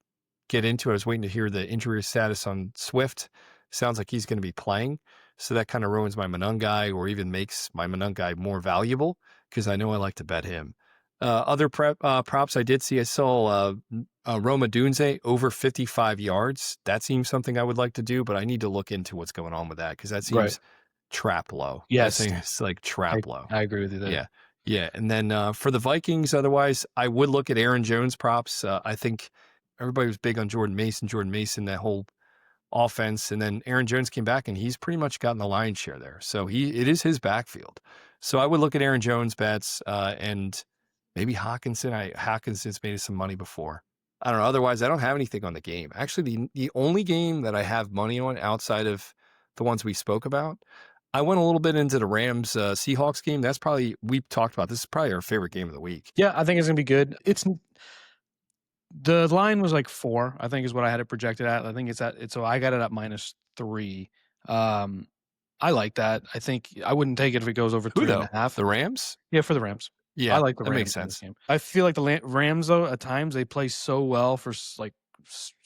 get into it. I was waiting to hear the injury status on Swift. Sounds like he's going to be playing. So that kind of ruins my Monungai, or even makes my Monungai more valuable, because I know I like to bet him. Other props I did see, I saw Roma Dunze over 55 yards. That seems something I would like to do, but I need to look into what's going on with that, because that seems trap low. Yes. It's like trap low. I agree with you there. Yeah. Yeah. And then for the Vikings, otherwise, I would look at Aaron Jones props. I think everybody was big on Jordan Mason, that whole offense. And then Aaron Jones came back, and he's pretty much gotten the lion's share there. So it is his backfield. So I would look at Aaron Jones bets and maybe Hawkinson. Hawkinson's made us some money before. I don't know. Otherwise, I don't have anything on the game. Actually, the only game that I have money on outside of the ones we spoke about, I went a little bit into the Rams Seahawks game. That's probably, we've talked about, this is probably our favorite game of the week. Yeah, I think it's going to be good. The line was like 4, I think is what I had it projected at. I think so I got it at -3. I like that. I think I wouldn't take it if it goes over 2.5. The Rams? Yeah, for the Rams. Yeah, I like the Rams. That makes sense. Game. I feel like the Rams, though, at times they play so well for like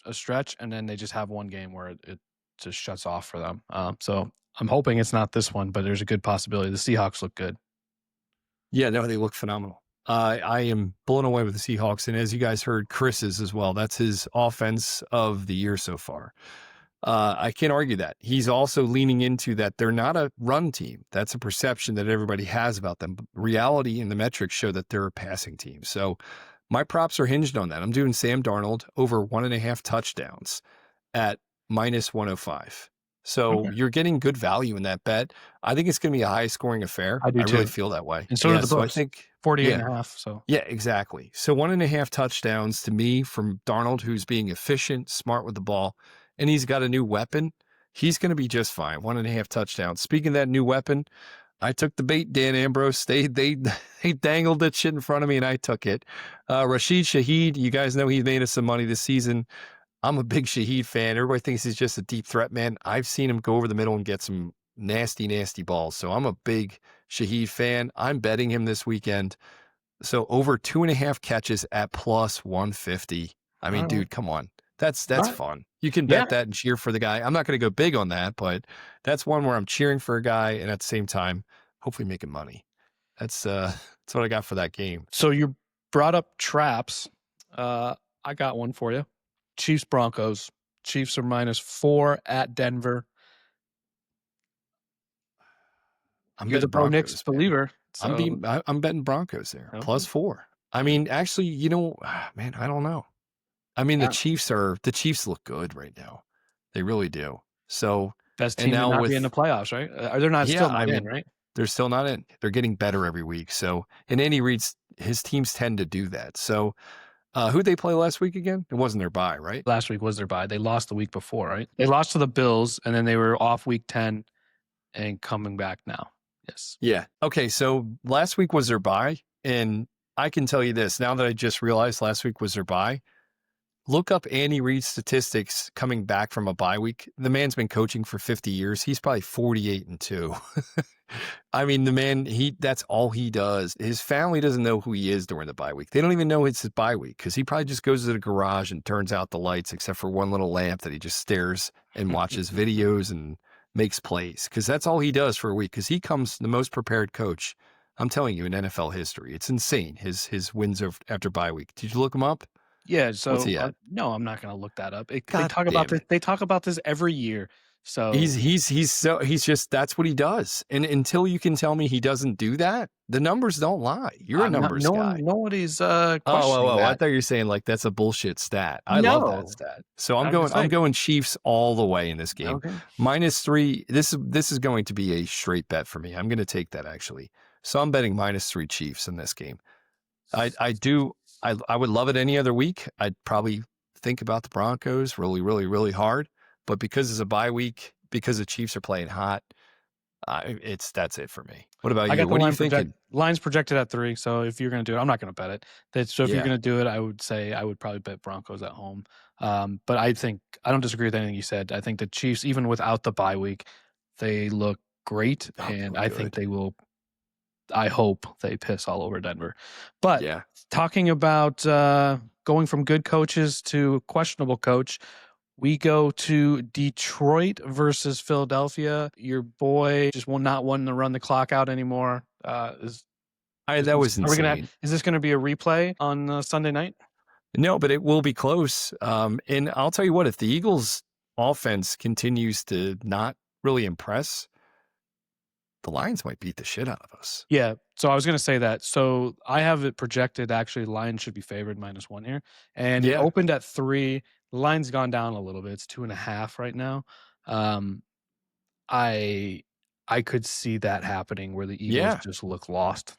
a stretch, and then they just have one game where it just shuts off for them. So I'm hoping it's not this one, but there's a good possibility. The Seahawks look good. Yeah, no, they look phenomenal. I am blown away with the Seahawks. And as you guys heard, Chris is as well. That's his offense of the year so far. I can't argue that. He's also leaning into that they're not a run team. That's a perception that everybody has about them. But reality and the metrics show that they're a passing team. So my props are hinged on that. I'm doing Sam Darnold over 1.5 touchdowns at minus 105. So you're getting good value in that bet. I think it's going to be a high scoring affair. I do really too. feel that way. And so do the so I books. think 48.5. So yeah, exactly. So 1.5 touchdowns to me from Darnold, who's being efficient, smart with the ball, and he's got a new weapon. He's going to be just fine. 1.5 touchdowns. Speaking of that new weapon, I took the bait. Dan Ambrose, they dangled that shit in front of me, and I took it. Rashid Shaheed, you guys know he made us some money this season. I'm a big Shaheed fan. Everybody thinks he's just a deep threat man. I've seen him go over the middle and get some nasty, nasty balls. So I'm a big Shaheed fan. I'm betting him this weekend. So over 2.5 catches at plus 150. I mean, dude, come on. That's fun. You can bet that and cheer for the guy. I'm not going to go big on that, but that's one where I'm cheering for a guy and at the same time, hopefully making money. That's what I got for that game. So you brought up traps. I got one for you. Chiefs Broncos. Chiefs are -4 at Denver. You're the Bo Nix believer. So. I'm betting Broncos there. Okay. +4. I mean, actually, man, I don't know. I mean, the Chiefs look good right now. They really do. So best team to not be in the playoffs, right? Are they not still not in, right? They're still not in. They're getting better every week. So in Andy Reid's, his teams tend to do that. So who'd they play last week again? It wasn't their bye, right? Last week was their bye. They lost the week before, right? They lost to the Bills, and then they were off week 10 and coming back now. Yes. Yeah. Okay. So last week was their bye. And I can tell you this, now that I just realized last week was their bye, look up Andy Reid's statistics coming back from a bye week. The man's been coaching for 50 years. He's probably 48-2. I mean, the man, that's all he does. His family doesn't know who he is during the bye week. They don't even know it's his bye week because he probably just goes to the garage and turns out the lights except for one little lamp that he just stares and watches videos and makes plays because that's all he does for a week because he comes the most prepared coach, I'm telling you, in NFL history. It's insane, his wins after bye week. Did you look him up? Yeah, so no, I'm not going to look that up. They talk about this. They talk about this every year. So he's just that's what he does. And until you can tell me he doesn't do that, the numbers don't lie. You're a numbers guy. Nobody's questioning that. I thought you were saying like that's a bullshit stat. I love that stat. So I'm going Chiefs all the way in this game. Okay. -3. This is going to be a straight bet for me. I'm going to take that actually. So I'm betting -3 Chiefs in this game. I would love it any other week. I'd probably think about the Broncos really, really, really hard. But because it's a bye week, because the Chiefs are playing hot, that's it for me. What about you? What are you thinking? Line's projected at 3. So if you're going to do it, I'm not going to bet it. So if you're going to do it, I would probably bet Broncos at home. But I don't disagree with anything you said. I think the Chiefs, even without the bye week, they look great. And I think they will. I hope they piss all over Denver. But talking about going from good coaches to questionable coach, we go to Detroit versus Philadelphia. Your boy just not wanting to run the clock out anymore. That was insane. Is this going to be a replay on Sunday night? No, but it will be close. And I'll tell you what, if the Eagles' offense continues to not really impress, the Lions might beat the shit out of us. Yeah. So I was going to say that. So I have it projected. Actually, Lions should be favored -1 here. And it opened at 3. The line's gone down a little bit. It's 2.5 right now. I could see that happening where the Eagles just look lost.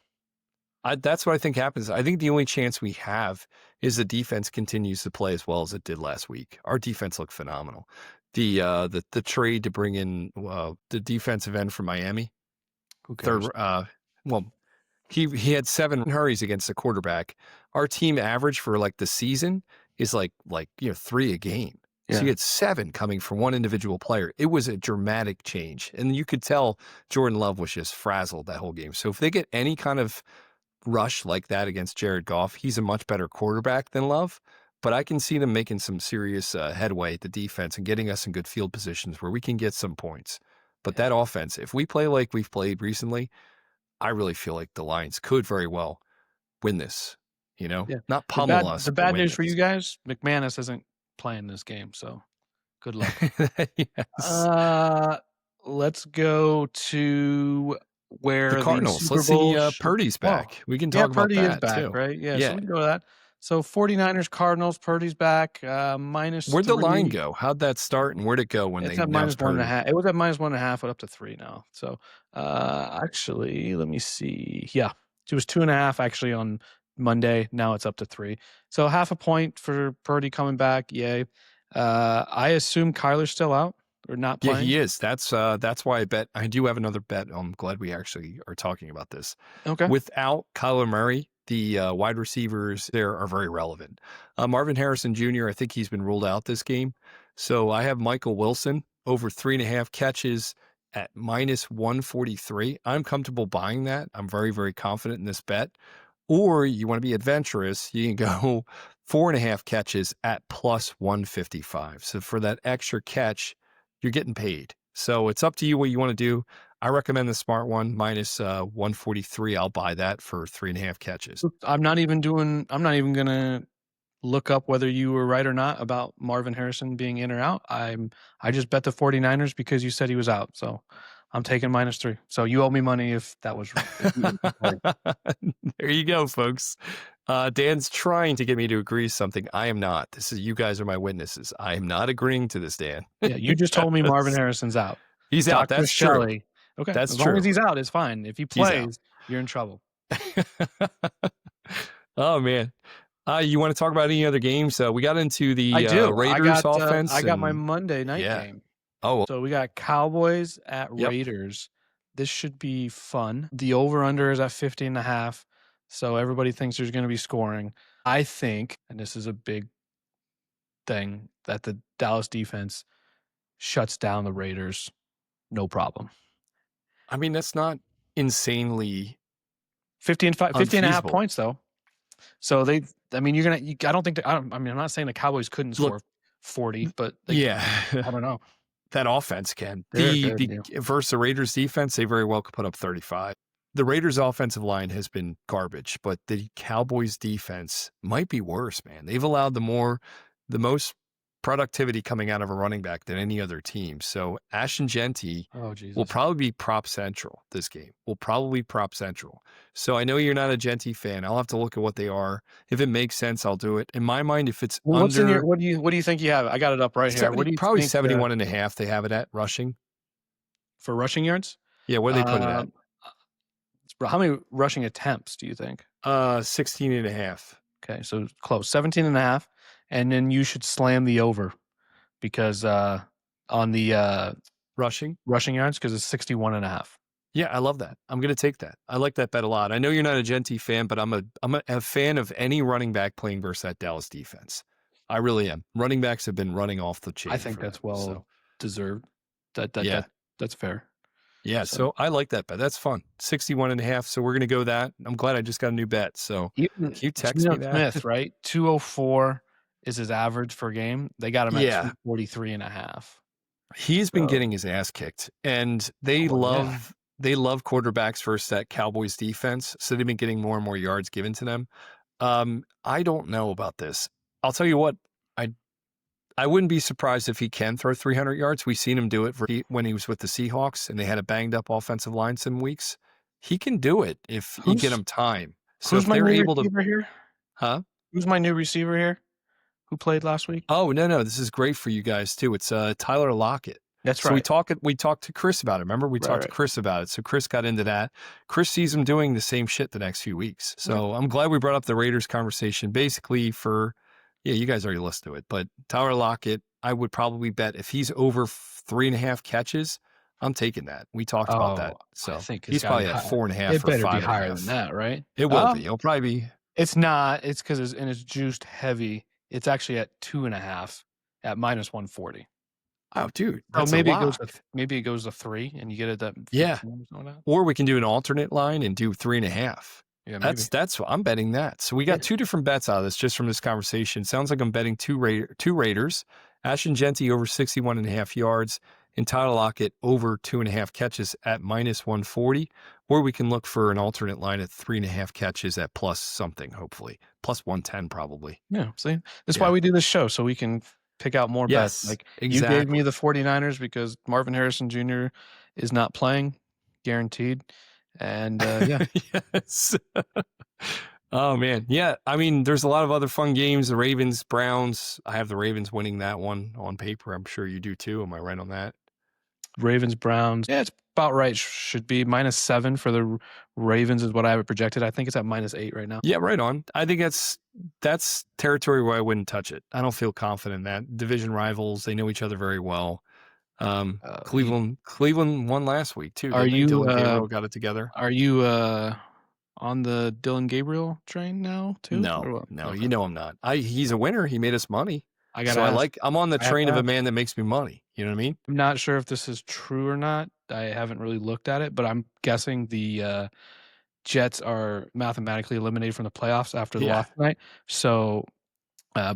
That's what I think happens. I think the only chance we have is the defense continues to play as well as it did last week. Our defense looked phenomenal. The trade to bring in the defensive end from Miami. Who cares? He had 7 hurries against the quarterback. Our team average for like the season is like 3 a game. Yeah. So you had 7 coming from one individual player. It was a dramatic change. And you could tell Jordan Love was just frazzled that whole game. So if they get any kind of rush like that against Jared Goff, he's a much better quarterback than Love. But I can see them making some serious headway at the defense and getting us in good field positions where we can get some points. But that offense, if we play like we've played recently, I really feel like the Lions could very well win this, Yeah. not pummel us. The bad news for you guys, McManus isn't playing this game, so good luck. Yes. Let's go to where The Cardinals. Super Let's Bowl see Purdy's back. We can yeah, talk about Purdy is that back, too. right? Yeah, so we can go to that. So 49ers, Cardinals, Purdy's back, -3. Where'd the line go? How'd that start, and where'd it go when It's they at announced Purdy? -1.5. It was at -1.5, up to 3 now. So, actually, let me see. Yeah, it was 2.5 actually on Monday. Now it's up to 3. So 0.5 point for Purdy coming back. Yay. I assume Kyler's still out or not playing. Yeah, he is. That's why I do have another bet. I'm glad we actually are talking about this. Okay. Without Kyler Murray, the wide receivers there are very relevant. Marvin Harrison Jr., I think he's been ruled out this game. So I have Michael Wilson over 3.5 catches at -143. I'm comfortable buying that. I'm very, very confident in this bet. Or you want to be adventurous, you can go 4.5 catches at +155. So for that extra catch, you're getting paid. So it's up to you what you want to do. I recommend the smart one, -143. I'll buy that for 3.5 catches. I'm not even going to look up whether you were right or not about Marvin Harrison being in or out. I just bet the 49ers because you said he was out. So I'm taking -3. So you owe me money if that was right. There you go, folks. Dan's trying to get me to agree to something. I am not. You guys are my witnesses. I am not agreeing to this, Dan. Yeah, you just told me Marvin Harrison's out. He's out. That's Shelly. True. Okay, that's as true. long as he's out, it's fine. If he plays, you're in trouble. Oh man. You want to talk about any other games? We got into the Raiders offense. I got my Monday night game. Oh, so we got Cowboys at Raiders. This should be fun. The over-under is at 50.5. So everybody thinks there's going to be scoring. I think, and this is a big thing, that the Dallas defense shuts down the Raiders. No problem. I mean, that's not insanely 50.5 points though. So I don't think I'm not saying the Cowboys couldn't score 40, but I don't know. That offense can. Versus the Raiders defense, they very well could put up 35. The Raiders offensive line has been garbage, but the Cowboys defense might be worse, man. They've allowed the most productivity coming out of a running back than any other team. So Ashton Genty will probably be prop central this game. So I know you're not a Genty fan. I'll have to look at what they are. If it makes sense, I'll do it. In my mind, if it's under... what do you think you have? I got it up right here. What do you probably think, 71.5 they have it at rushing. For rushing yards? Yeah, where do they put it at? How many rushing attempts do you think? 16.5. Okay, so close. 17.5. And then you should slam the over because on the rushing yards, because it's 61.5. Yeah, I love that. I'm going to take that. I like that bet a lot. I know you're not a Genty fan, but I'm a fan of any running back playing versus that Dallas defense. I really am. Running backs have been running off the chain. I think that's deserved. That's fair. Yeah, so I like that bet. That's fun. 61.5. So we're going to go that. I'm glad I just got a new bet. So can you text me that? Smith, right? 204 is his average per game. They got him at 243.5. He's been getting his ass kicked, and they love quarterbacks versus that Cowboys defense. So they've been getting more and more yards given to them. I don't know about this. I'll tell you what. I wouldn't be surprised if he can throw 300 yards. We've seen him do it when he was with the Seahawks, and they had a banged up offensive line some weeks. He can do it if you get him time. So who's if my they're new able to, receiver here? Huh? Who's my new receiver here? Who played last week? Oh no, this is great for you guys too. It's Tyler Lockett. That's right. So we talked to Chris about it. Remember, we talked to Chris about it. So Chris got into that. Chris sees him doing the same shit the next few weeks. So I'm glad we brought up the Raiders conversation. Basically, you guys already listened to it, but Tyler Lockett, I would probably bet if he's over 3.5 catches, I'm taking that. We talked about that. So he's probably at 4.5 it or better 5.5. be higher than that, right? It will be. It'll probably be. It's not. It's because it's juiced heavy. It's actually at 2.5 at -140. Oh, dude. That's maybe it goes to 3 and you get it at Or we can do an alternate line and do 3.5. Yeah, that's what I'm betting that. So we got two different bets out of this just from this conversation. Sounds like I'm betting two Raiders. Ashton Genty over 61.5 yards and Tyler Lockett over 2.5 catches at -140, or we can look for an alternate line at 3.5 catches at plus something, hopefully. Plus 110 probably. Yeah, see? That's why we do this show, so we can pick out more bets. Like exactly. You gave me the 49ers because Marvin Harrison Jr. is not playing, guaranteed. And yes. Oh, man. Yeah. I mean, there's a lot of other fun games. The Ravens, Browns. I have the Ravens winning that one on paper. I'm sure you do too. Am I right on that? Ravens, Browns. Yeah, it's about right. Should be -7 for the Ravens is what I have it projected. I think it's at -8 right now. Yeah, right on. I think that's territory where I wouldn't touch it. I don't feel confident in that. Division rivals, they know each other very well. Cleveland won last week too. Dylan Gabriel got it together. Are you on the Dylan Gabriel train now too? No, okay. You know I'm not. He's a winner. He made us money. I'm on the I train of a man that makes me money. You know what I mean? I'm not sure if this is true or not. I haven't really looked at it, but I'm guessing the Jets are mathematically eliminated from the playoffs after the loss tonight. So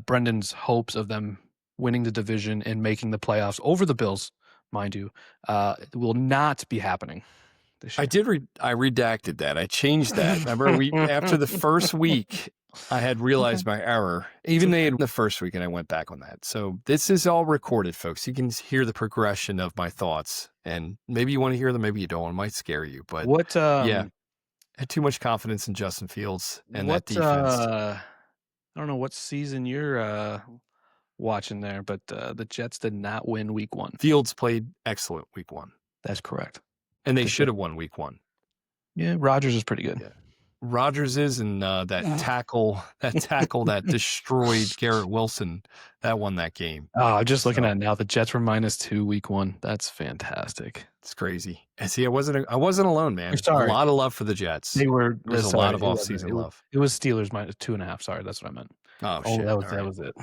Brendan's hopes of them winning the division and making the playoffs over the Bills, mind you, will not be happening. I redacted that. I changed that. Remember, after the first week, I had realized my error. Even they had the first week, and I went back on that. So this is all recorded, folks. You can hear the progression of my thoughts, and maybe you want to hear them, maybe you don't. It might scare you, but I had too much confidence in Justin Fields and that defense. I don't know what season you're watching there, but the Jets did not win week 1. Fields played excellent week 1. That's correct. And they should have won week 1. Yeah, Rodgers is pretty good. Yeah. Rodgers is, and that tackle that destroyed Garrett Wilson, that won that game. Oh, I'm just looking at it now. The Jets were -2 week 1. That's fantastic. It's crazy. And see, I wasn't alone, man. A lot of love for the Jets. There's a lot of offseason love. It was Steelers -2.5. Sorry, that's what I meant. Oh shit. That was it.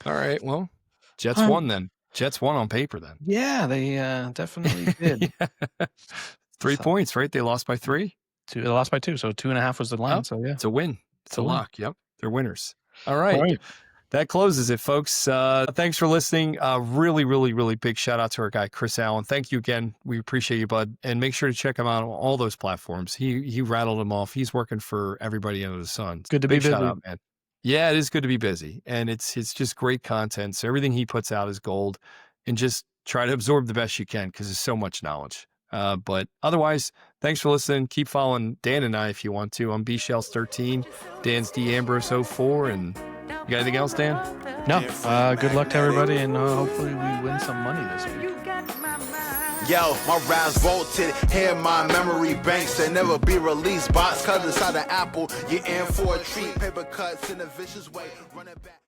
All right. Well, Jets won then. Jets won on paper then. Yeah, they definitely did. 3 points, right? They lost by 3. They lost by 2, so 2.5 was the line. So yeah, it's a win. It's a lock. Yep, they're winners. All right. That closes it, folks. Thanks for listening. Really, really, really big shout out to our guy Chris Allen. Thank you again. We appreciate you, bud. And make sure to check him out on all those platforms. He rattled them off. He's working for everybody under the sun. Good to be busy. Shout out, man. Yeah, it is good to be busy, and it's just great content. So everything he puts out is gold, and just try to absorb the best you can because there's so much knowledge. But otherwise, thanks for listening. Keep following Dan and I if you want to. I'm BShells13. Dan's D Ambrose 04. And you got anything else, Dan? No. Good luck to everybody, and hopefully we win some money this week. Yo, my raps vaulted, here my memory banks that never be released. Box cut inside the apple, you're in for a treat. Paper cuts in a vicious way, run it back.